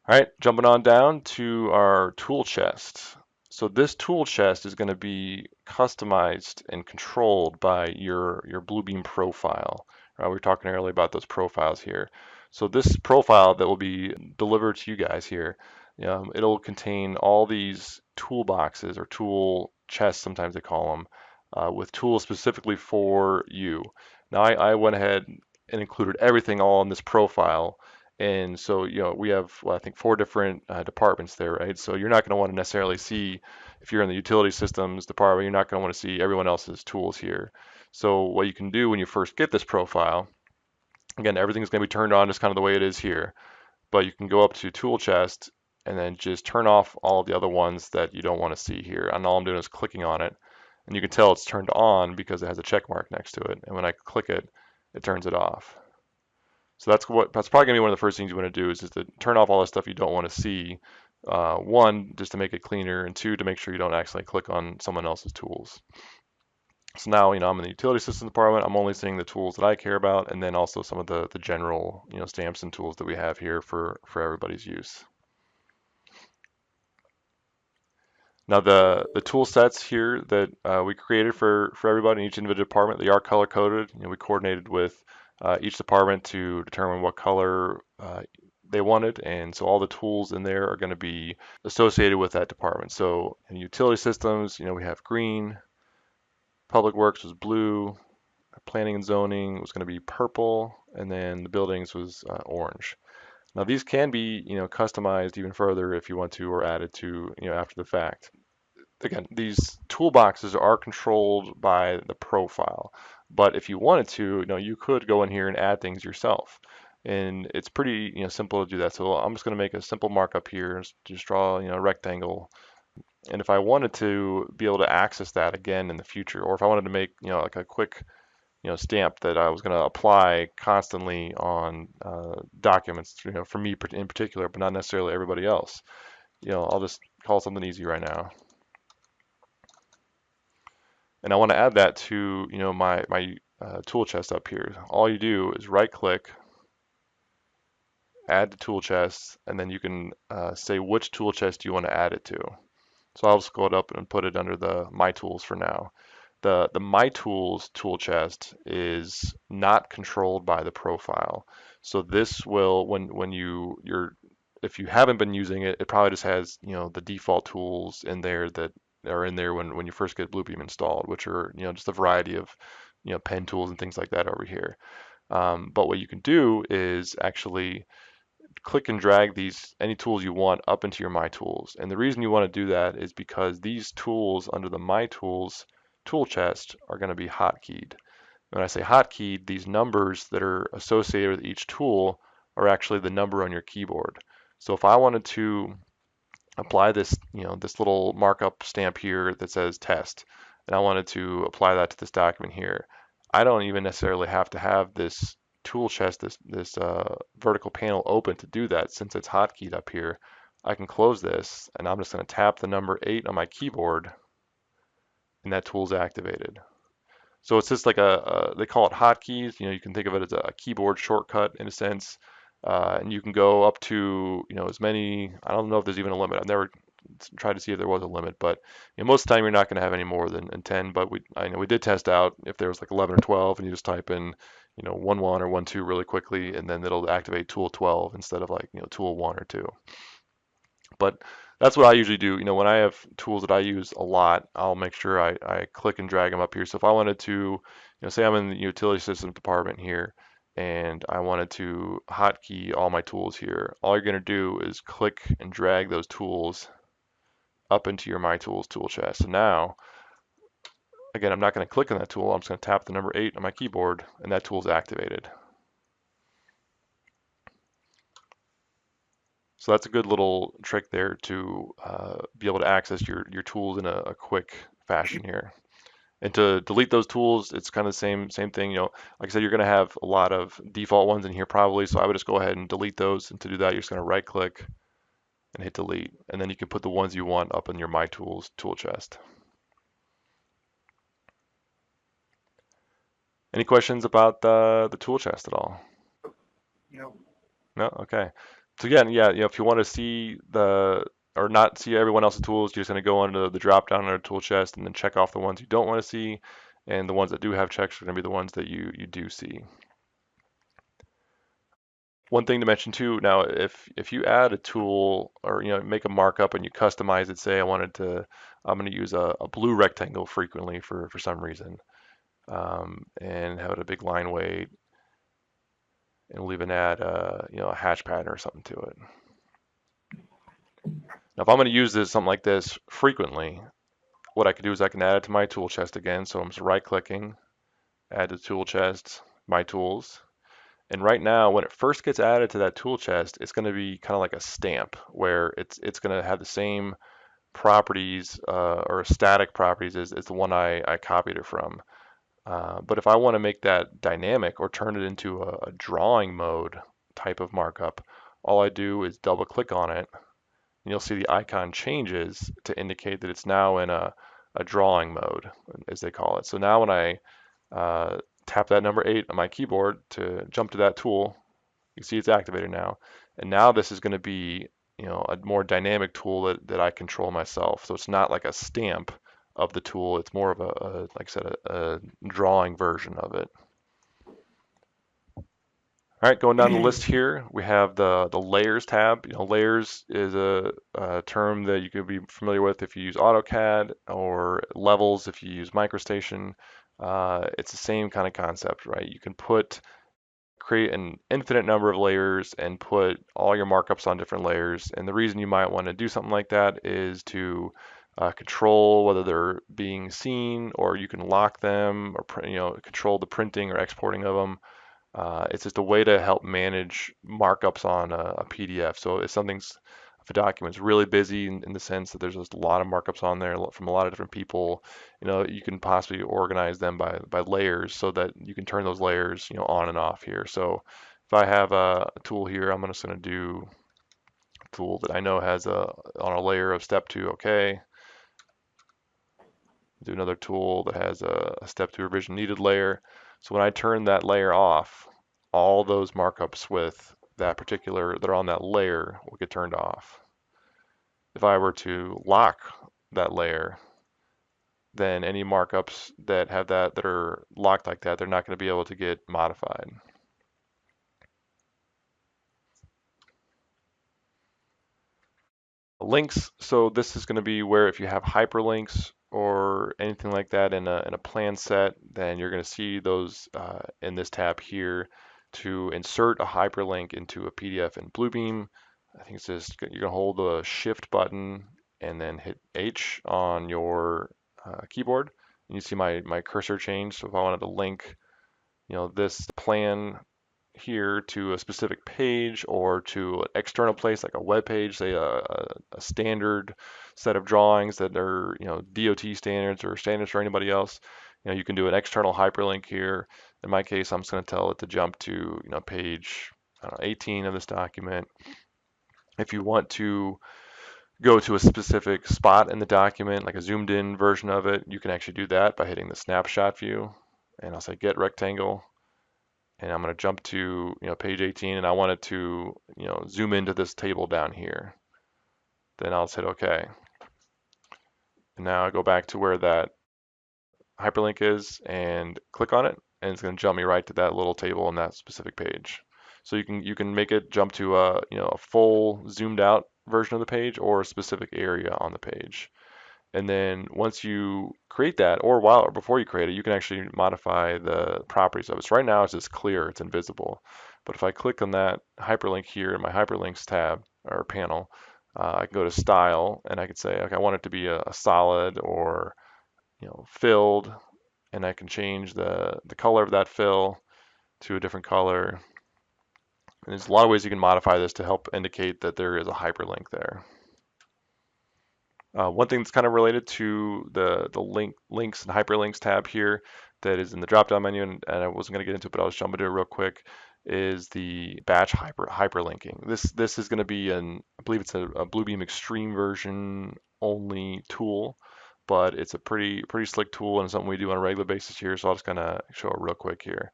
All right, jumping on down to our tool chest. So this tool chest is going to be customized and controlled by your Bluebeam profile. We were talking earlier about those profiles here. So this profile that will be delivered to you guys here, it'll contain all these toolboxes or tool chests, sometimes they call them, with tools specifically for you. Now I went ahead and included everything all in this profile. And so, we have, well, I think 4 different departments there, right? So you're not going to want to necessarily see, if you're in the utility systems department, you're not going to want to see everyone else's tools here. So what you can do when you first get this profile, again, everything's going to be turned on just kind of the way it is here, but you can go up to tool chest and then just turn off all the other ones that you don't want to see here. And all I'm doing is clicking on it, and you can tell it's turned on because it has a check mark next to it. And when I click it, it turns it off. So that's probably gonna be one of the first things you want to do is just to turn off all the stuff you don't want to see One, just to make it cleaner, and two, to make sure you don't accidentally click on someone else's tools. So now, I'm in the utility systems department. I'm only seeing the tools that I care about, and then also some of the general, stamps and tools that we have here for everybody's use. Now the tool sets here that we created for everybody in each individual department, they are color coded. We coordinated with each department to determine what color they wanted, and so all the tools in there are going to be associated with that department. So in utility systems, we have green, public works was blue, planning and zoning was going to be purple, and then the buildings was orange. Now these can be, customized even further if you want to, or added to, after the fact. Again, these toolboxes are controlled by the profile, but if you wanted to, you could go in here and add things yourself. And it's pretty, simple to do that. So I'm just going to make a simple markup here, just draw, a rectangle. And if I wanted to be able to access that again in the future, or if I wanted to make, like a quick, stamp that I was going to apply constantly on documents, for me in particular, but not necessarily everybody else, I'll just call something easy right now. And I want to add that to, my tool chest up here. All you do is right click, add to tool chest, and then you can say which tool chest you want to add it to. So I'll just go up and put it under the My Tools for now. The My Tools tool chest is not controlled by the profile. So this will, when you're if you haven't been using it, it probably just has, the default tools in there that are in there when you first get Bluebeam installed, which are, just a variety of, pen tools and things like that over here. But what you can do is actually click and drag any tools you want up into your My Tools. And the reason you want to do that is because these tools under the My Tools tool chest are going to be hotkeyed. When I say hotkeyed, these numbers that are associated with each tool are actually the number on your keyboard. So if I wanted to apply this, this little markup stamp here that says test, and I wanted to apply that to this document here, I don't even necessarily have to have this tool chest, this vertical panel open to do that since it's hotkeyed up here. I can close this, and I'm just going to tap the number 8 on my keyboard, and that tool's activated. So it's just like they call it hotkeys. You can think of it as a keyboard shortcut in a sense. And you can go up to, as many, I don't know if there's even a limit. I've never tried to see if there was a limit, but most of the time you're not going to have any more than 10. But I know we did test out if there was like 11 or 12, and you just type in, 1 1 or 1 2 really quickly, and then it'll activate tool 12 instead of like, tool 1 or 2. But that's what I usually do. When I have tools that I use a lot, I'll make sure I click and drag them up here. So if I wanted to, say I'm in the utility systems department here, and I wanted to hotkey all my tools here, all you're going to do is click and drag those tools up into your My Tools tool chest. So now, again, I'm not going to click on that tool. I'm just going to tap the number 8 on my keyboard, and that tool is activated. So that's a good little trick there to be able to access your tools in a quick fashion here. And to delete those tools, it's kind of the same thing. Like I said, you're going to have a lot of default ones in here probably, so I would just go ahead and delete those. And to do that, you're just going to right click and hit delete. And then you can put the ones you want up in your My Tools tool chest. Any questions about the tool chest at all? No. No? Okay. So again, yeah, if you want to see or not see everyone else's tools, you're just going to go under the drop down on the tool chest and then check off the ones you don't want to see. And the ones that do have checks are going to be the ones that you do see. One thing to mention too, now if you add a tool or make a markup and you customize it, say I'm going to use a blue rectangle frequently for some reason, and have it a big line weight, and we'll even add a hatch pattern or something to it. Now if I'm going to use something like this frequently, what I can do is I can add it to my tool chest again. So I'm just right clicking, add to tool chest, my tools. And right now, when it first gets added to that tool chest, it's going to be kind of like a stamp where it's going to have the same properties or static properties as the one I copied it from. But if I want to make that dynamic or turn it into a drawing mode type of markup, all I do is double click on it, and you'll see the icon changes to indicate that it's now in a drawing mode, as they call it. So now when I tap that number 8 on my keyboard to jump to that tool, you see it's activated now. And now this is going to be, a more dynamic tool that I control myself. So it's not like a stamp of the tool. It's more of like I said, a drawing version of it. All right, going down the list here, we have the layers tab. Layers is a term that you could be familiar with if you use AutoCAD, or levels if you use MicroStation. It's the same kind of concept, right? You can create an infinite number of layers and put all your markups on different layers. And the reason you might want to do something like that is to control whether they're being seen, or you can lock them, or control the printing or exporting of them. It's just a way to help manage markups on a PDF. So if a document's really busy in the sense that there's just a lot of markups on there from a lot of different people, you can possibly organize them by layers so that you can turn those layers, on and off here. So if I have a tool here, I'm just going to do a tool that I know has on a layer of step 2, okay. Do another tool that has a step 2 revision needed layer. So when I turn that layer off, all those markups with that are on that layer will get turned off. If I were to lock that layer, then any markups that are locked like that, they're not going to be able to get modified. Links, so this is going to be where if you have hyperlinks or anything like that in a plan set, then you're going to see those in this tab here. To insert a hyperlink into a PDF in Bluebeam, I think it says you're going to hold the Shift button and then hit H on your keyboard. And you see my cursor change. So if I wanted to link, this plan here to a specific page or to an external place like a web page, say a standard set of drawings that are DOT standards or standards for anybody else, you can do an external hyperlink here. In my case, I'm just going to tell it to jump to page 18 of this document. If you want to go to a specific spot in the document, like a zoomed in version of it, you can actually do that by hitting the snapshot view, and I'll say get rectangle, and I'm going to jump to page 18, and I want it to zoom into this table down here. Then I'll just hit OK. And now I go back to where that hyperlink is and click on it, and it's going to jump me right to that little table on that specific page. So you can make it jump to a full zoomed out version of the page or a specific area on the page. And then once you create that, or before you create it, you can actually modify the properties of it. So right now it's just clear, it's invisible. But if I click on that hyperlink here in my hyperlinks tab or panel, I can go to style, and I can say, okay, I want it to be a solid or filled, and I can change the color of that fill to a different color. And there's a lot of ways you can modify this to help indicate that there is a hyperlink there. One thing that's kind of related to the links and hyperlinks tab here that is in the drop-down menu, and I wasn't going to get into it, but I'll just jump into it real quick, is the batch hyperlinking. This is going to be I believe it's a Bluebeam Extreme version only tool, but it's a pretty slick tool and something we do on a regular basis here. So I'll just kind of show it real quick here.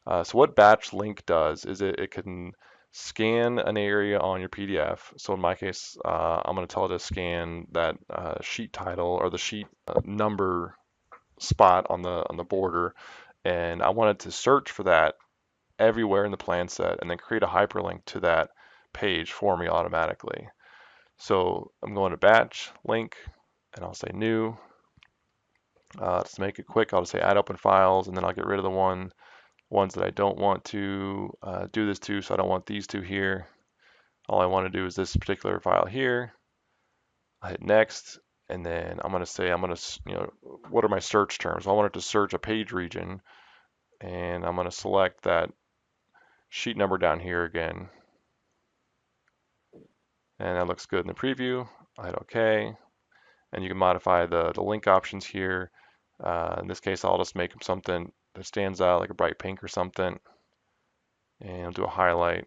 So what batch link does is it can scan an area on your PDF. So in my case, I'm going to tell it to scan that sheet title or the sheet number spot on the border, and I want it to search for that everywhere in the plan set and then create a hyperlink to that page for me automatically. So I'm going to batch link, and I'll say new. To make it quick, I'll just say add open files, and then I'll get rid of the ones that I don't want to do this to. So I don't want these two here. All I want to do is this particular file here. I hit next, and then I'm going to say, what are my search terms? Well, I want it to search a page region, and I'm going to select that sheet number down here again. And that looks good in the preview. I hit OK. And you can modify the link options here. In this case, I'll just make them something that stands out, like a bright pink or something. And I'll do a highlight.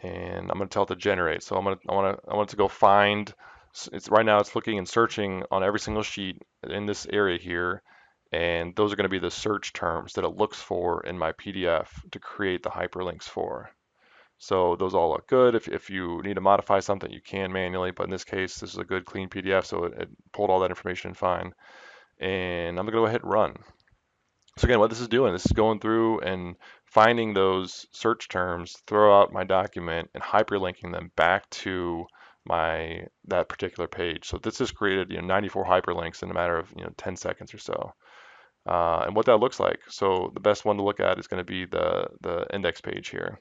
and I'm going to tell it to generate. So I want it to go find. It's right now it's looking and searching on every single sheet in this area here, and those are going to be the search terms that it looks for in my PDF to create the hyperlinks for. So those all look good. If you need to modify something, you can manually, but in this case, this is a good clean PDF, so it pulled all that information in fine. And I'm gonna go ahead and run. So again, what this is doing, this is going through and finding those search terms throughout my document and hyperlinking them back to that particular page. So this has created 94 hyperlinks in a matter of 10 seconds or so. And what that looks like. So the best one to look at is going to be the index page here.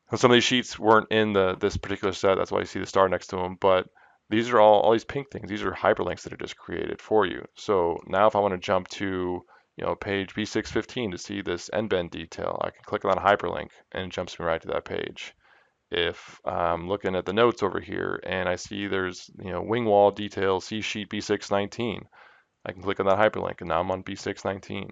And some of these sheets weren't in this particular set. That's why you see the star next to them. But these are all these pink things. These are hyperlinks that are just created for you. So now if I want to jump to page B615 to see this end-bend detail, I can click on that hyperlink and it jumps me right to that page. If I'm looking at the notes over here and I see there's wing wall detail C sheet B619, I can click on that hyperlink and now I'm on B619.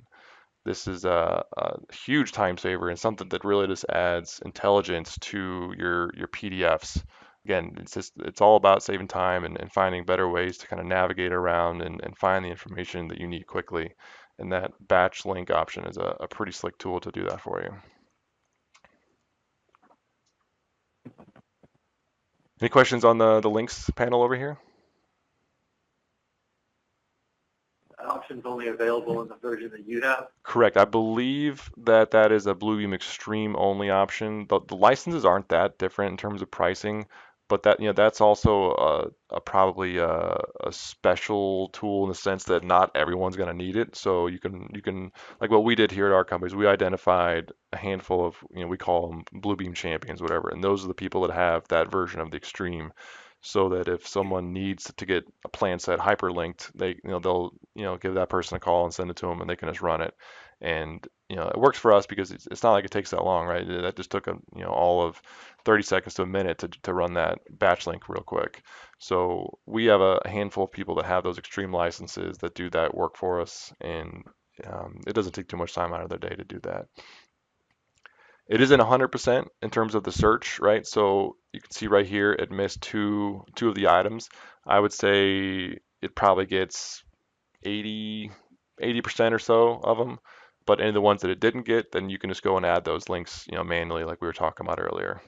This is a huge time saver and something that really just adds intelligence to your PDFs. Again, it's all about saving time and finding better ways to kind of navigate around and find the information that you need quickly. And that batch link option is a pretty slick tool to do that for you. Any questions on the links panel over here? Option's only available in the version that you have? Correct. I believe that is a Bluebeam Extreme only option. The licenses aren't that different in terms of pricing, but that's also probably a special tool in the sense that not everyone's going to need it. So you can like what we did here at our companies, we identified a handful of we call them Bluebeam champions, whatever, and those are the people that have that version of the Extreme. So that if someone needs to get a plan set hyperlinked, they'll give that person a call and send it to them, and they can just run it. And it works for us because it's not like it takes that long, right? That just took all of 30 seconds to a minute to run that batch link real quick. So we have a handful of people that have those extreme licenses that do that work for us, and it doesn't take too much time out of their day to do that. It isn't 100% in terms of the search, right? So you can see right here, it missed two of the items. I would say it probably gets 80% or so of them. But any of the ones that it didn't get, then you can just go and add those links, manually, like we were talking about earlier.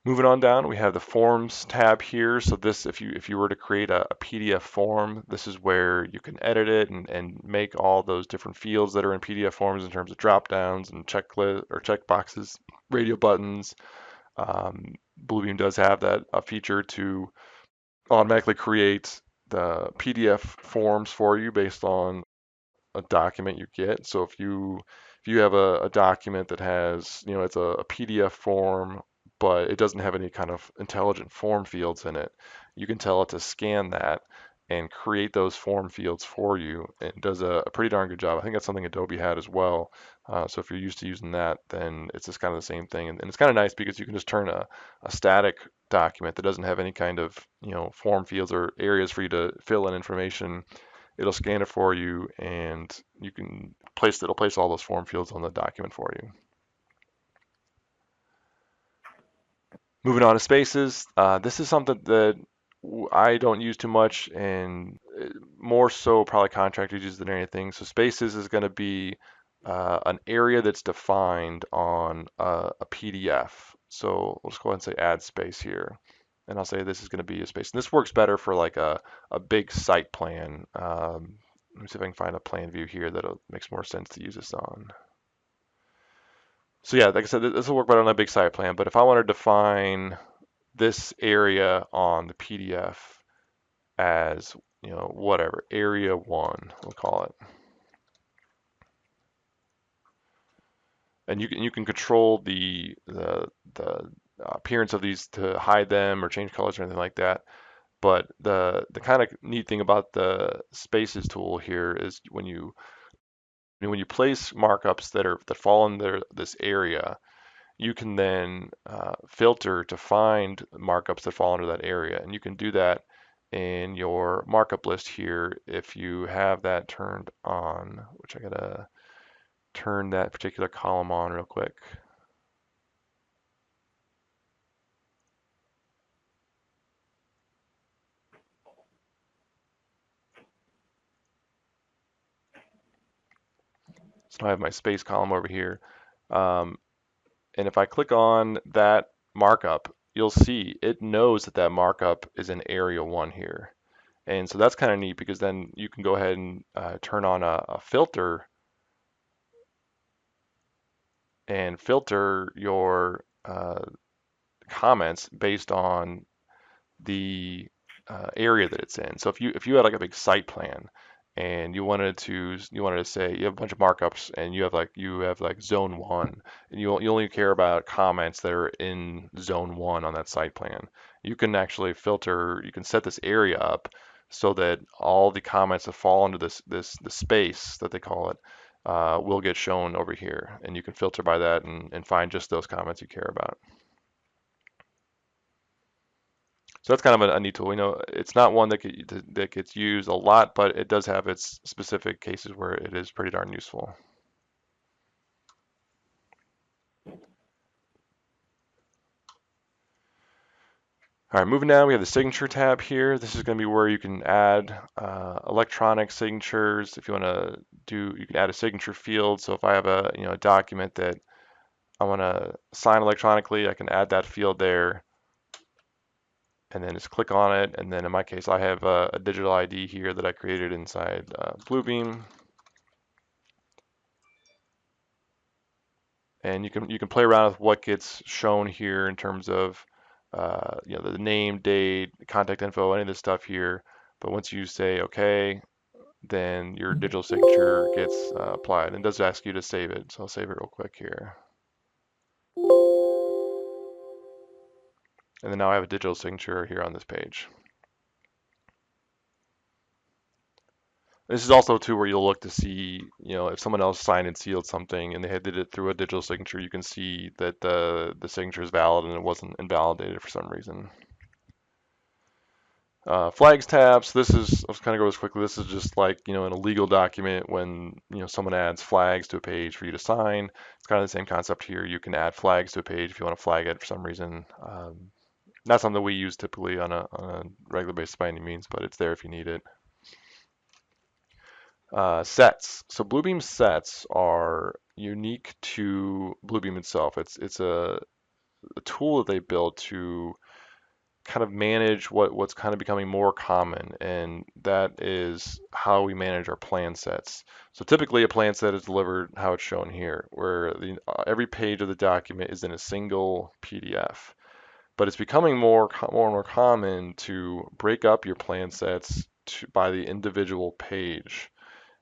Moving on down, we have the Forms tab here. So this, if you were to create a PDF form, this is where you can edit it and make all those different fields that are in PDF forms in terms of drop downs and checklist or check boxes, radio buttons. Bluebeam does have that feature to automatically create the PDF forms for you based on a document you get. So if you have a document that has, it's a PDF form, but it doesn't have any kind of intelligent form fields in it, you can tell it to scan that and create those form fields for you. It does a pretty darn good job. I think that's something Adobe had as well. So if you're used to using that, then it's just kind of the same thing. And it's kind of nice because you can just turn a static document that doesn't have any kind of, form fields or areas for you to fill in information. It'll scan it for you, and it'll place all those form fields on the document for you. Moving on to spaces, this is something that I don't use too much, and more so probably contractors use than anything. So spaces is going to be an area that's defined on a PDF. So let's go ahead and say add space here. And I'll say this is going to be a space. And this works better for like a big site plan. Let me see if I can find a plan view here that makes more sense to use this on. So yeah, like I said, this will work better on a big site plan, but if I want to define this area on the PDF as, whatever, area 1, we'll call it. And you can control the appearance of these to hide them or change colors or anything like that. But the kind of neat thing about the spaces tool here is when you place markups that fall in this area, you can then filter to find markups that fall under that area. And you can do that in your markup list here if you have that turned on, which I gotta turn that particular column on real quick. So now I have my space column over here. And if I click on that markup, you'll see it knows that that markup is in area 1 here. And so that's kind of neat because then you can go ahead and turn on a filter and filter your comments based on the area that it's in. So if you had like a big site plan and you wanted to say you have a bunch of markups and you have like zone 1 and you only care about comments that are in zone 1 on that site plan. You can actually filter, you can set this area up so that all the comments that fall into the space that they call it will get shown over here, and you can filter by that and find just those comments you care about. So that's kind of a neat tool. It's not one that gets used a lot, but it does have its specific cases where it is pretty darn useful. All right, moving down, we have the signature tab here. This is going to be where you can add electronic signatures. If you want to you can add a signature field. So if I have a document that I want to sign electronically, I can add that field there, and then just click on it. And then in my case, I have a digital ID here that I created inside Bluebeam. And you can play around with what gets shown here in terms of the name, date, contact info, any of this stuff here. But once you say OK, then your digital signature gets applied, and it does ask you to save it. So I'll save it real quick here. And then now I have a digital signature here on this page. This is also too where you'll look to see, if someone else signed and sealed something and they did it through a digital signature, you can see that the signature is valid and it wasn't invalidated for some reason. Flags tabs. This is, I'll just kind of go this quickly. This is just like, in a legal document when, someone adds flags to a page for you to sign. It's kind of the same concept here. You can add flags to a page if you want to flag it for some reason. Not something that we use typically on a regular basis by any means, but it's there if you need it. Sets. So Bluebeam sets are unique to Bluebeam itself. It's a tool that they built to kind of manage what's kind of becoming more common, and that is how we manage our plan sets. So typically a plan set is delivered how it's shown here, where every page of the document is in a single PDF. But it's becoming more and more common to break up your plan sets by the individual page.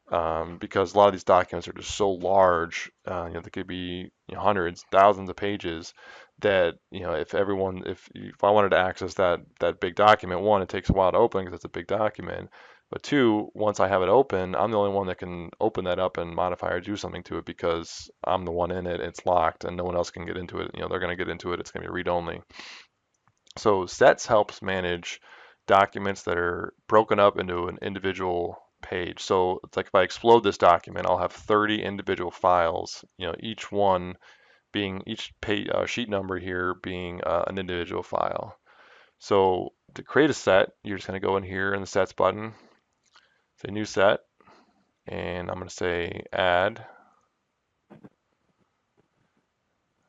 Because a lot of these documents are just so large, they could be hundreds, thousands of pages that, if I wanted to access that big document, one, it takes a while to open because it's a big document, but two, once I have it open, I'm the only one that can open that up and modify or do something to it because I'm the one in it, it's locked, and no one else can get into it. They're going to get into it, it's going to be read-only. So sets helps manage documents that are broken up into an individual page. So it's like if I explode this document, I'll have 30 individual files, each one being each page, sheet number here being an individual file. So to create a set, you're just going to go in here in the sets button, say new set, and I'm going to say add.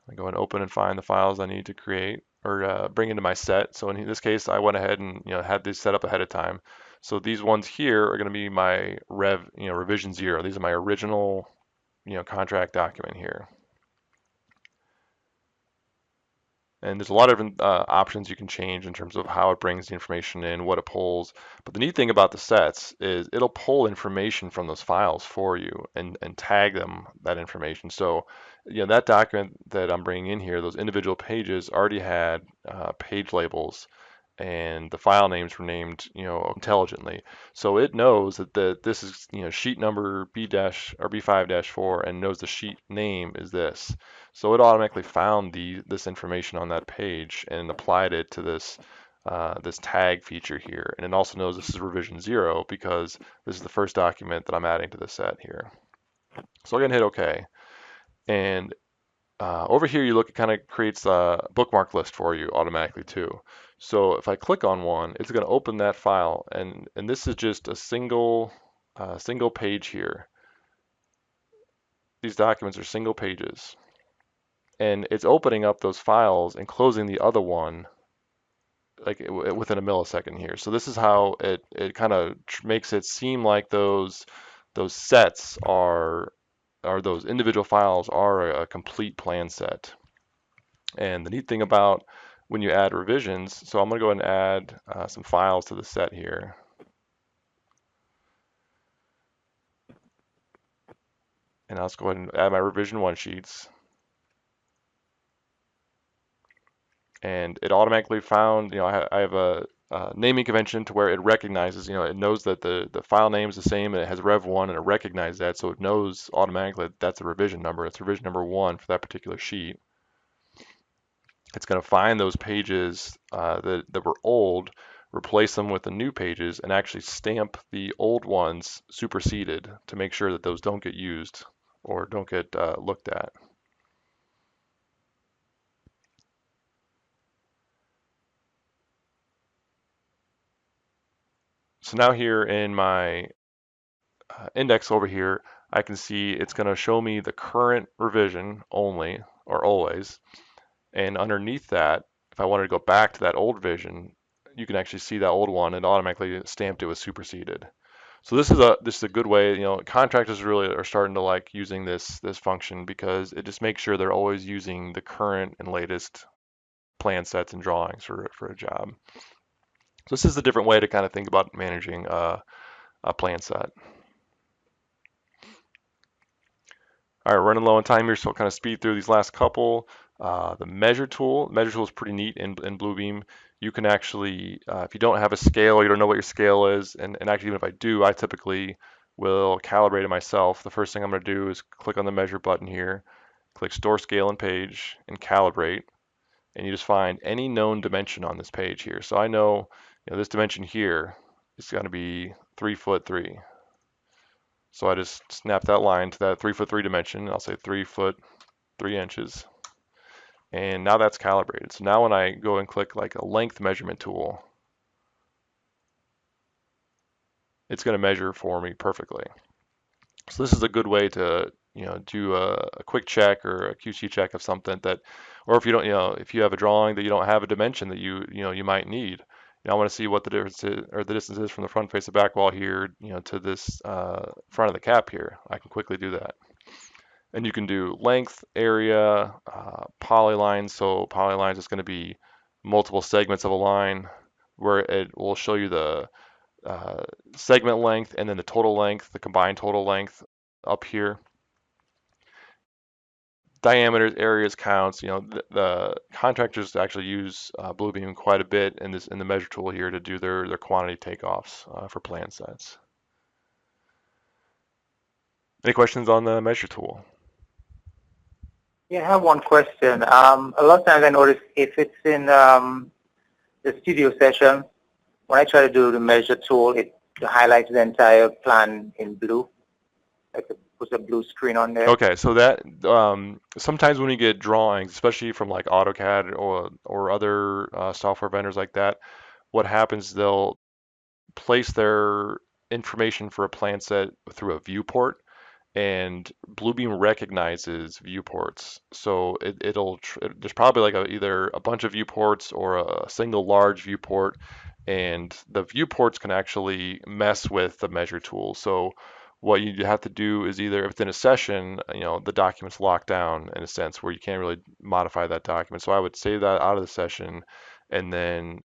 I go and open and find the files I need to create or bring into my set. So in this case, I went ahead and had these set up ahead of time. So these ones here are going to be my revision 0. These are my original contract document here. And there's a lot of different options you can change in terms of how it brings the information in, what it pulls. But the neat thing about the sets is it'll pull information from those files for you and tag them, that information. So, that document that I'm bringing in here, those individual pages already had page labels, and the file names were named, intelligently. So it knows that this is, sheet number B dash or B5-4 and knows the sheet name is this. So it automatically found this information on that page and applied it to this tag feature here. And it also knows this is revision 0 because this is the first document that I'm adding to the set here. So I'm gonna hit OK. And over here, you look, it kind of creates a bookmark list for you automatically too. So if I click on one, it's going to open that file, and this is just a single page here. These documents are single pages, and it's opening up those files and closing the other one like within a millisecond here. So this is how it kind of makes it seem like those sets are or those individual files are a complete plan set. And the neat thing about when you add revisions, so I'm going to go ahead and add some files to the set here. And I'll just go ahead and add my revision 1 sheets. And it automatically found, I have a naming convention to where it recognizes, it knows that the file name is the same and it has Rev1 and it recognizes that, so it knows automatically that that's a revision number. It's revision number 1 for that particular sheet. It's going to find those pages that were old, replace them with the new pages, and actually stamp the old ones superseded to make sure that those don't get used or don't get looked at. So now here in my index over here, I can see it's going to show me the current revision only or always. And underneath that, if I wanted to go back to that old vision, you can actually see that old one and automatically stamped it with superseded. So this is a good way, contractors really are starting to like using this function because it just makes sure they're always using the current and latest plan sets and drawings for a job. So this is a different way to kind of think about managing a plan set. All right, running low on time here, so I'll kind of speed through these last couple. The measure tool is pretty neat in Bluebeam. You can actually, if you don't have a scale, you don't know what your scale is, and actually even if I do, I typically will calibrate it myself. The first thing I'm going to do is click on the measure button here, click store scale and page, and calibrate, and you just find any known dimension on this page here. So I know, this dimension here is going to be 3'3". So I just snap that line to that 3'3" dimension. I'll say 3'3". And now that's calibrated. So now when I go and click like a length measurement tool, it's going to measure for me perfectly. So this is a good way to, do a quick check or a QC check of something that, or if you don't, if you have a drawing that you don't have a dimension that you might need. I want to see what the difference is, or the distance is from the front face to back wall here, to this front of the cap here. I can quickly do that. And you can do length, area, polylines. So polylines is going to be multiple segments of a line where it will show you the segment length and then the total length, the combined total length up here. Diameters, areas, counts. The contractors actually use Bluebeam quite a bit in the measure tool here to do their quantity takeoffs for plan sets. Any questions on the measure tool? Yeah, I have one question. A lot of times I notice if it's in the studio session, when I try to do the measure tool, it highlights the entire plan in blue. Like it puts a blue screen on there. Okay, so that sometimes when you get drawings, especially from like AutoCAD or other software vendors like that, what happens, they'll place their information for a plan set through a viewport, and Bluebeam recognizes viewports. So there's probably like either a bunch of viewports or a single large viewport, and the viewports can actually mess with the measure tool. So what you have to do is either if it's in a session, the document's locked down in a sense where you can't really modify that document. So I would save that out of the session and then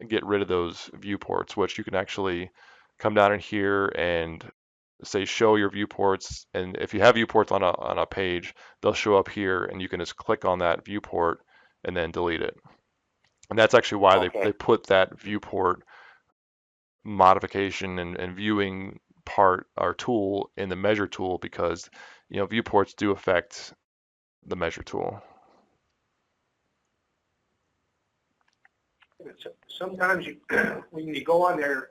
get rid of those viewports, which you can actually come down in here and say show your viewports, and if you have viewports on a page, they'll show up here and you can just click on that viewport and then delete it. And that's actually why they put that viewport modification and viewing part or tool in the measure tool, because viewports do affect the measure tool. Sometimes when you go on there,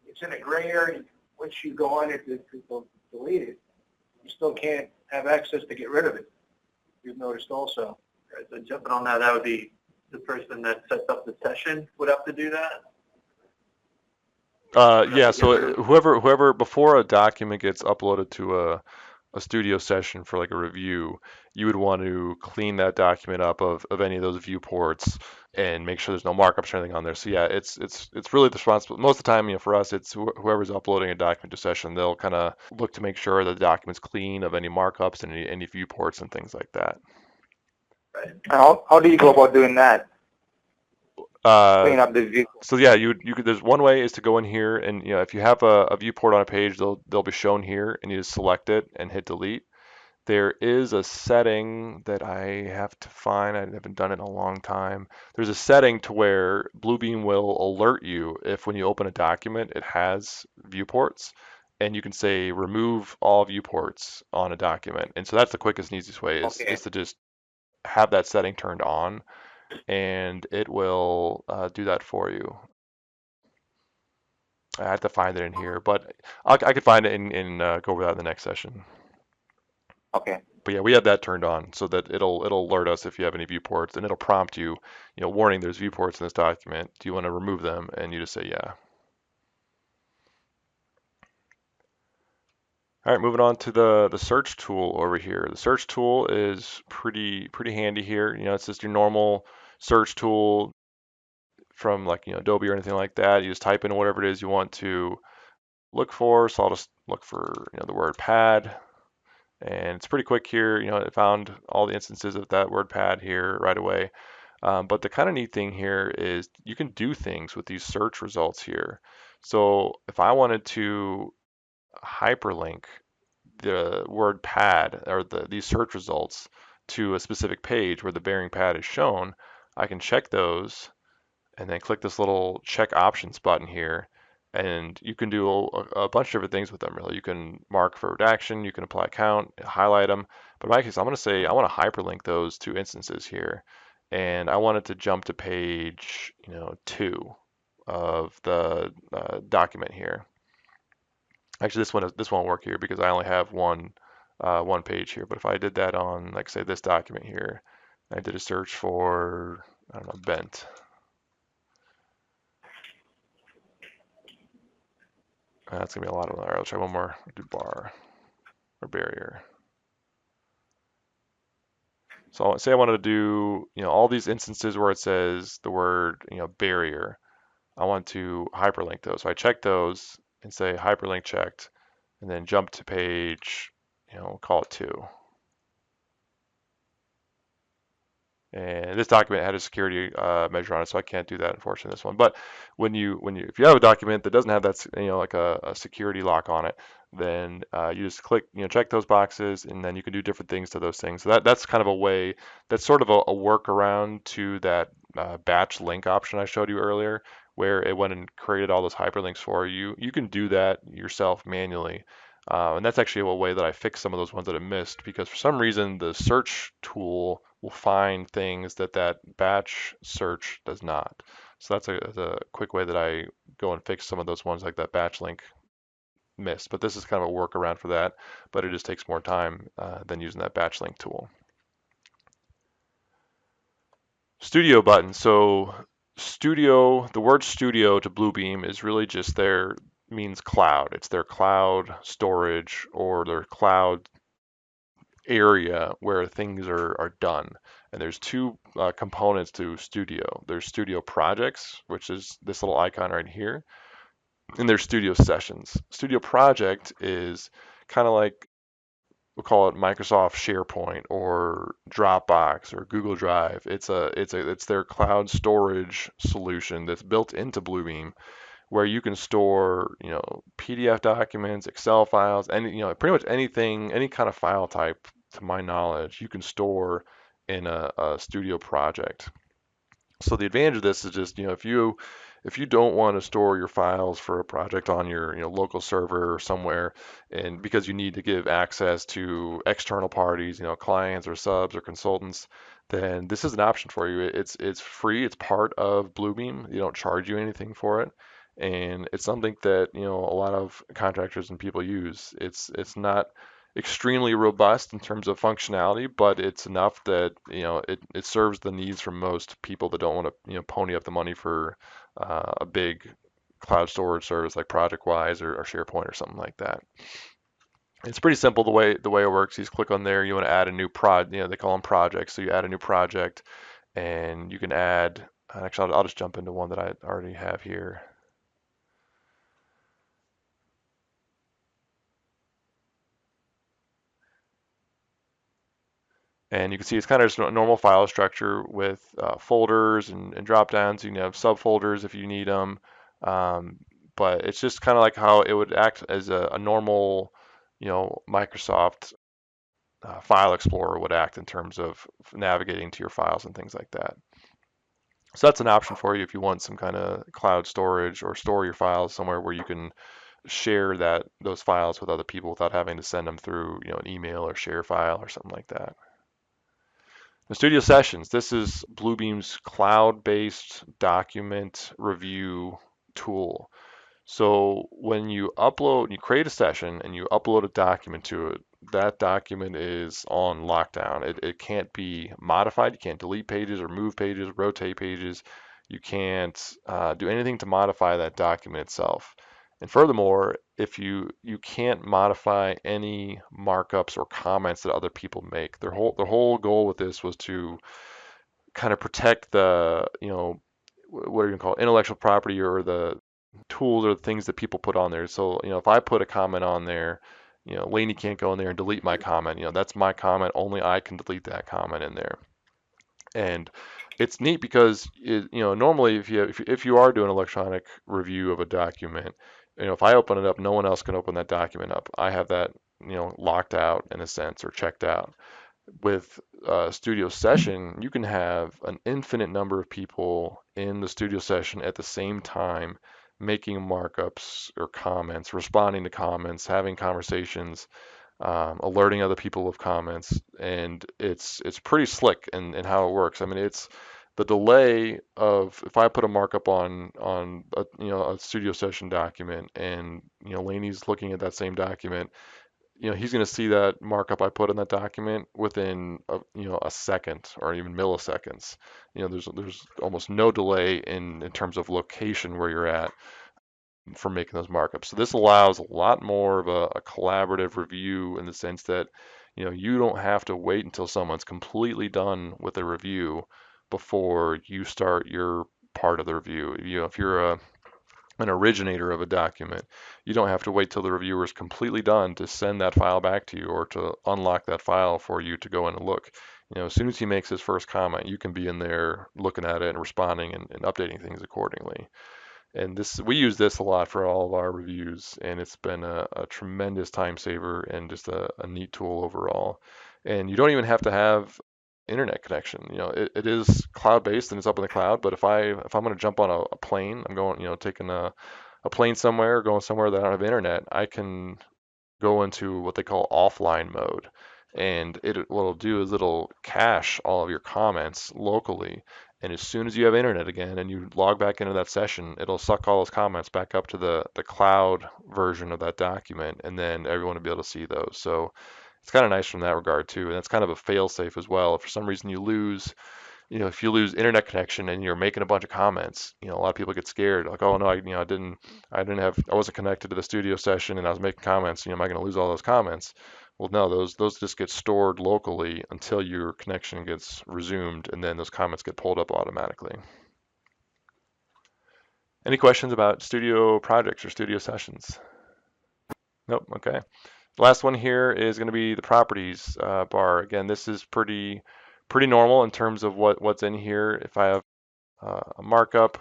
it's in a gray area. Once you go on it to delete it, you still can't have access to get rid of it. You've noticed also. Right, so jumping on that, that would be the person that sets up the session would have to do that? Yeah, so Together. whoever before a document gets uploaded to a studio session for like a review, you would want to clean that document up of any of those viewports and make sure there's no markups or anything on there. So yeah, it's really the responsible. Most of the time, for us, it's whoever's uploading a document to session, they'll kind of look to make sure that the document's clean of any markups and any viewports and things like that. Right. How do you go about doing that? Uh, Clean up the view. So yeah, you could. There's one way is to go in here and if you have a viewport on a page, they'll be shown here, and you just select it and hit delete. There is a setting that I have to find. I haven't done it in a long time. There's a setting to where Bluebeam will alert you if when you open a document it has viewports, and you can say remove all viewports on a document. And so that's the quickest and easiest way Okay. is to just have that setting turned on, and it will do that for you. I have to find it in here, but I could find it and go over that in the next session. Okay. But yeah, we have that turned on so that it'll alert us if you have any viewports, and it'll prompt you, warning, there's viewports in this document. Do you want to remove them? And you just say yeah. All right, moving on to the search tool over here. The search tool is pretty handy here. It's just your normal search tool from like Adobe or anything like that. You just type in whatever it is you want to look for. So I'll just look for the word pad. And it's pretty quick here. It found all the instances of that word pad here right away. But the kind of neat thing here is you can do things with these search results here. So if I wanted to hyperlink the word pad or these search results to a specific page where the bearing pad is shown, I can check those and then click this little check options button here. And you can do a bunch of different things with them, really. You can mark for redaction, you can apply count, highlight them. But in my case, I'm going to say I want to hyperlink those two instances here. And I want it to jump to page, 2 of the document here. Actually, this won't work here because I only have one page here. But if I did that on, like, say, this document here, I did a search for, I don't know, bent. That's gonna be a lot of them. All right, let's try one more. Do bar or barrier. So say I wanted to do, all these instances where it says the word, barrier. I want to hyperlink those. So I check those and say hyperlink checked, and then jump to page, call it 2. And this document had a security measure on it, so I can't do that, unfortunately, this one. But if you have a document that doesn't have that, like a security lock on it, then you just click, check those boxes, and then you can do different things to those things. So that's kind of a way, that's sort of a workaround to that batch link option I showed you earlier, where it went and created all those hyperlinks for you. You can do that yourself manually. And that's actually a way that I fixed some of those ones that I missed, because for some reason the search tool will find things that batch search does not. So that's a quick way that I go and fix some of those ones like that batch link missed. But this is kind of a workaround for that, but it just takes more time than using that batch link tool. Studio button. So the word studio to Bluebeam is really just means cloud. It's their cloud storage or their cloud area where things are done. And there's two components to Studio. There's Studio Projects, which is this little icon right here, and there's Studio Sessions. Studio Project is kind of like, we'll call it Microsoft SharePoint or Dropbox or Google Drive. It's their cloud storage solution that's built into Bluebeam, where you can store, PDF documents, Excel files, and pretty much anything, any kind of file type, to my knowledge, you can store in a studio project. So the advantage of this is just, if you don't want to store your files for a project on your, local server or somewhere, and because you need to give access to external parties, clients or subs or consultants, then this is an option for you. It's free. It's part of Bluebeam. They don't charge you anything for it, and it's something that a lot of contractors and people use. extremely robust in terms of functionality, but it's enough that it serves the needs for most people that don't want to pony up the money for a big cloud storage service like ProjectWise or SharePoint or something like that. It's pretty simple the way it works. You just click on there. You want to add a new they call them projects. So you add a new project, and you can add. Actually, I'll just jump into one that I already have here. And you can see it's kind of just a normal file structure with folders and drop downs. You can have subfolders if you need them. But it's just kind of like how it would act as a normal, Microsoft file explorer would act in terms of navigating to your files and things like that. So that's an option for you if you want some kind of cloud storage or store your files somewhere where you can share those files with other people without having to send them through, an email or share file or something like that. The Studio Sessions, this is Bluebeam's cloud-based document review tool. So when you create a session and you upload a document to it, that document is on lockdown. It can't be modified. You can't delete pages or move pages, rotate pages. You can't do anything to modify that document itself. And furthermore, if you can't modify any markups or comments that other people make. Their whole goal with this was to kind of protect the, what are you gonna call it, intellectual property or the tools or the things that people put on there. So, if I put a comment on there, Laney can't go in there and delete my comment. That's my comment. Only I can delete that comment in there. And it's neat because normally if you are doing electronic review of a document, if I open it up, no one else can open that document up. I have that locked out in a sense or checked out. With studio session, you can have an infinite number of people in the studio session at the same time making markups or comments, responding to comments, having conversations, alerting other people of comments, and it's pretty slick in how it works. I mean, it's the delay of if I put a markup on a studio session document and Laney's looking at that same document, he's going to see that markup I put in that document within a second or even milliseconds. There's almost no delay in terms of location where you're at for making those markups. So this allows a lot more of a collaborative review in the sense that you don't have to wait until someone's completely done with the review before you start your part of the review. If you're an originator of a document, you don't have to wait till the reviewer is completely done to send that file back to you or to unlock that file for you to go in and look. As soon as he makes his first comment, you can be in there looking at it and responding and updating things accordingly. And we use this a lot for all of our reviews, and it's been a tremendous time saver and just a neat tool overall. And you don't even have to have internet connection. It is cloud-based and it's up in the cloud, but if I'm going to jump on a plane, I'm going, taking a plane somewhere, going somewhere that I don't have internet, I can go into what they call offline mode. And what it'll do is it'll cache all of your comments locally. And as soon as you have internet again and you log back into that session, it'll suck all those comments back up to the cloud version of that document, and then everyone will be able to see those. So it's kind of nice from that regard too. And it's kind of a fail safe as well. If for some reason if you lose internet connection and you're making a bunch of comments, a lot of people get scared, like, oh no, I wasn't connected to the studio session and I was making comments. Am I going to lose all those comments? Well, no, those just get stored locally until your connection gets resumed, and then those comments get pulled up automatically. Any questions about studio projects or studio sessions? Nope. Okay. Last one here is going to be the properties bar. Again, this is pretty normal in terms of what's in here. If I have a markup,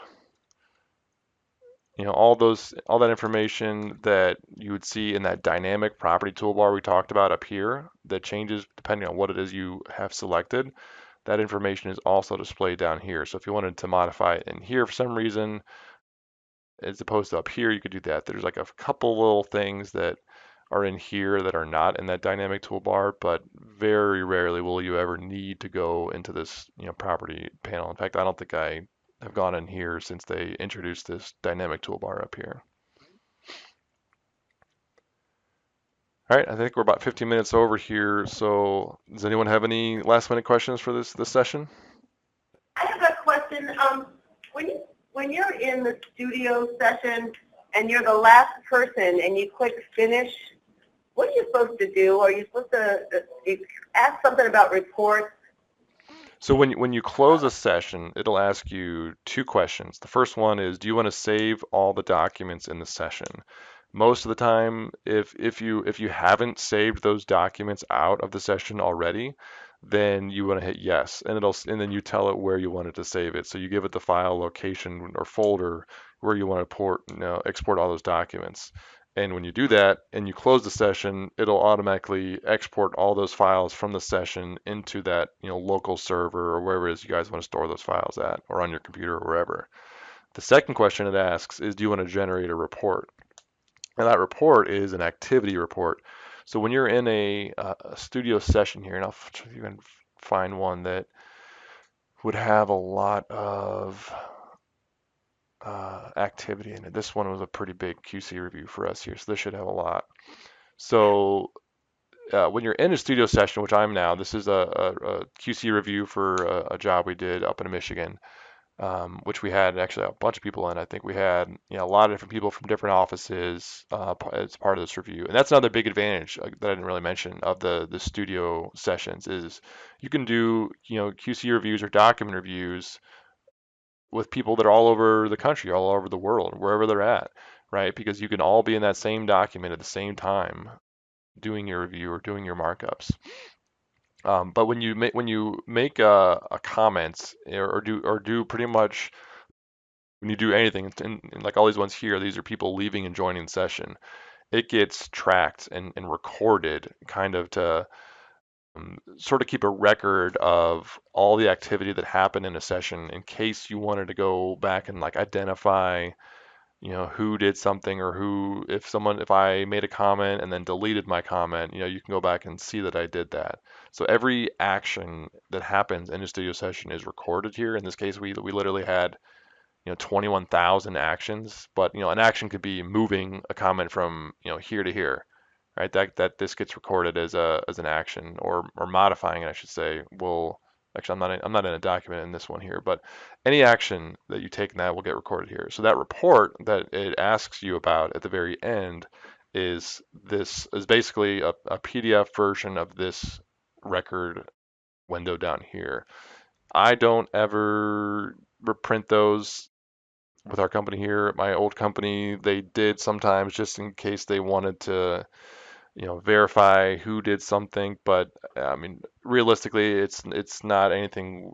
all that information that you would see in that dynamic property toolbar we talked about up here that changes depending on what it is you have selected, that information is also displayed down here. So if you wanted to modify it in here for some reason, as opposed to up here, you could do that. There's like a couple little things that are in here that are not in that dynamic toolbar, but very rarely will you ever need to go into this property panel. In fact, I don't think I have gone in here since they introduced this dynamic toolbar up here. All right, I think we're about 15 minutes over here. So does anyone have any last minute questions for this session? I have a question. When you're in the studio session and you're the last person and you click finish, what are you supposed to do? Are you supposed to ask something about reports? So when you close a session, it'll ask you two questions. The first one is, do you want to save all the documents in the session? Most of the time, if you haven't saved those documents out of the session already, then you want to hit yes, and then you tell it where you want it to save it. So you give it the file location or folder where you want to export all those documents. And when you do that and you close the session, it'll automatically export all those files from the session into that, local server or wherever it is you guys want to store those files at, or on your computer or wherever. The second question it asks is, do you want to generate a report? And that report is an activity report. So when you're in a studio session here, and I'll see if you can find one that would have a lot of activity in it. This one was a pretty big QC review for us here, so this should have a lot. So when you're in a studio session, which I'm now, this is a QC review for a job we did up in Michigan, which we had actually a bunch of people in. I think we had a lot of different people from different offices as part of this review. And that's another big advantage that I didn't really mention of the studio sessions is you can do QC reviews or document reviews with people that are all over the country, all over the world, wherever they're at, right? Because you can all be in that same document at the same time doing your review or doing your markups. But when you make a comment or do pretty much when you do anything, and like all these ones here, these are people leaving and joining session. It gets tracked and recorded, kind of to sort of keep a record of all the activity that happened in a session, in case you wanted to go back and like identify who did something, or if I made a comment and then deleted my comment, you can go back and see that I did that. So every action that happens in a studio session is recorded here. In this case, we literally had 21,000 actions, but an action could be moving a comment from here to here, right? That this gets recorded as an action, or modifying it, I should say. Will Actually, I'm not in a document in this one here, but any action that you take in that will get recorded here. So that report that it asks you about at the very end is basically a PDF version of this record window down here. I don't ever reprint those with our company here. At my old company, they did sometimes, just in case they wanted to verify who did something. But I mean, realistically, it's not anything,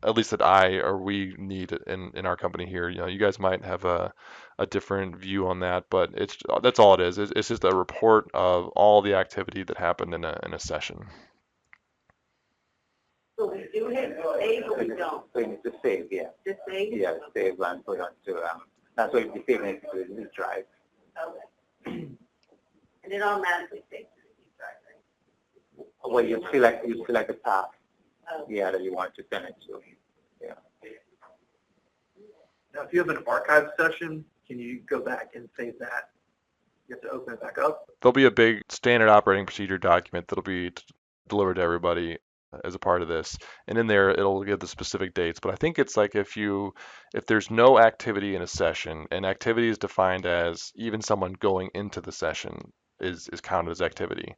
at least that I or we need in our company here. You guys might have a different view on that, but that's all it is. It's just a report of all the activity that happened in a session. So we do hit save or we don't? So you need to save, yeah. Just save? Yeah, save and put onto, that's why you save it to the drive. Okay. And it automatically saves to the drive, right? Well, you select the path, Oh. yeah, that you want to send it to. Yeah. Now, if you have an archive session, can you go back and save that? You have to open it back up? There'll be a big standard operating procedure document that'll be delivered to everybody as a part of this, and in there it'll give the specific dates. But I think it's like if there's no activity in a session, and activity is defined as even someone going into the session is counted as activity.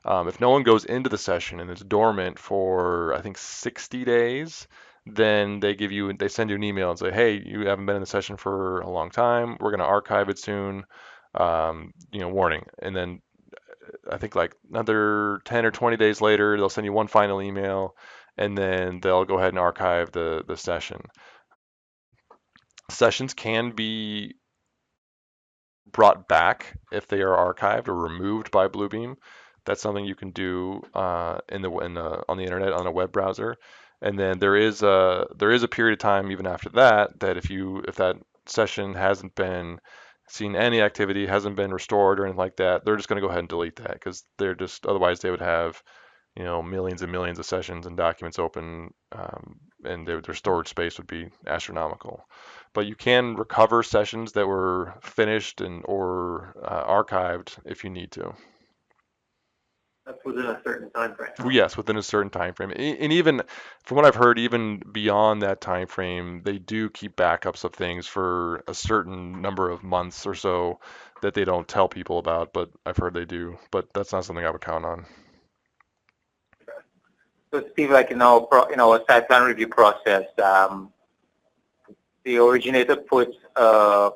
If no one goes into the session and it's dormant for, I think, 60 days, then they send you an email and say, hey, you haven't been in the session for a long time. We're going to archive it soon. Warning. And then I think like another 10 or 20 days later, they'll send you one final email, and then they'll go ahead and archive the session. Sessions can be brought back if they are archived or removed by Bluebeam. That's something you can do on the internet on a web browser. And then there is a period of time even after that if that session hasn't been seen any activity, hasn't been restored or anything like that, they're just going to go ahead and delete that, because otherwise they would have millions and millions of sessions and documents open, and their storage space would be astronomical. But you can recover sessions that were finished or archived if you need to. That's within a certain time frame. Yes, within a certain time frame. And even from what I've heard, even beyond that time frame, they do keep backups of things for a certain number of months or so that they don't tell people about, but I've heard they do. But that's not something I would count on. So Steve, like in our our site plan review process, the originator puts an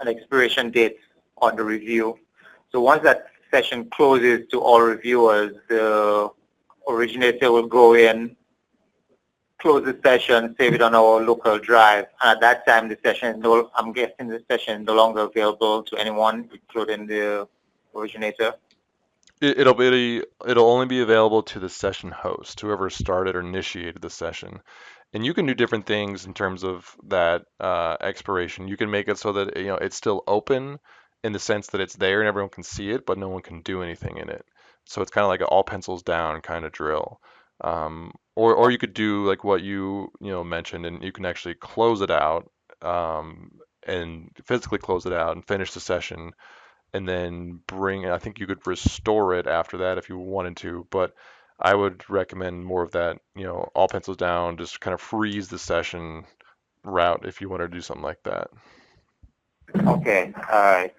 expiration date on the review. So once that session closes to all reviewers, the originator will go in, close the session, save it on our local drive. And at that time, the session, I'm guessing the session is no longer available to anyone, including the originator. It'll only be available to the session host, whoever started or initiated the session. And you can do different things in terms of that expiration. You can make it so that it's still open in the sense that it's there and everyone can see it, but no one can do anything in it. So it's kind of like an all pencils down kind of drill. Or you could do like what you mentioned, and you can actually close it out and physically close it out and finish the session and then I think you could restore it after that if you wanted to, but I would recommend more of that, all pencils down, just kind of freeze the session route if you want to do something like that. Okay, all right.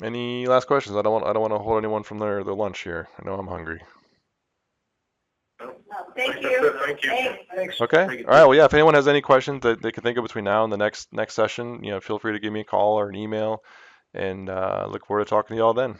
Any last questions? I don't want to hold anyone from their lunch here. I know I'm hungry. Thank you. Thank you. Thanks. Okay. Thank you. All right. Well, yeah, if anyone has any questions that they can think of between now and the next session, feel free to give me a call or an email, and look forward to talking to you all then.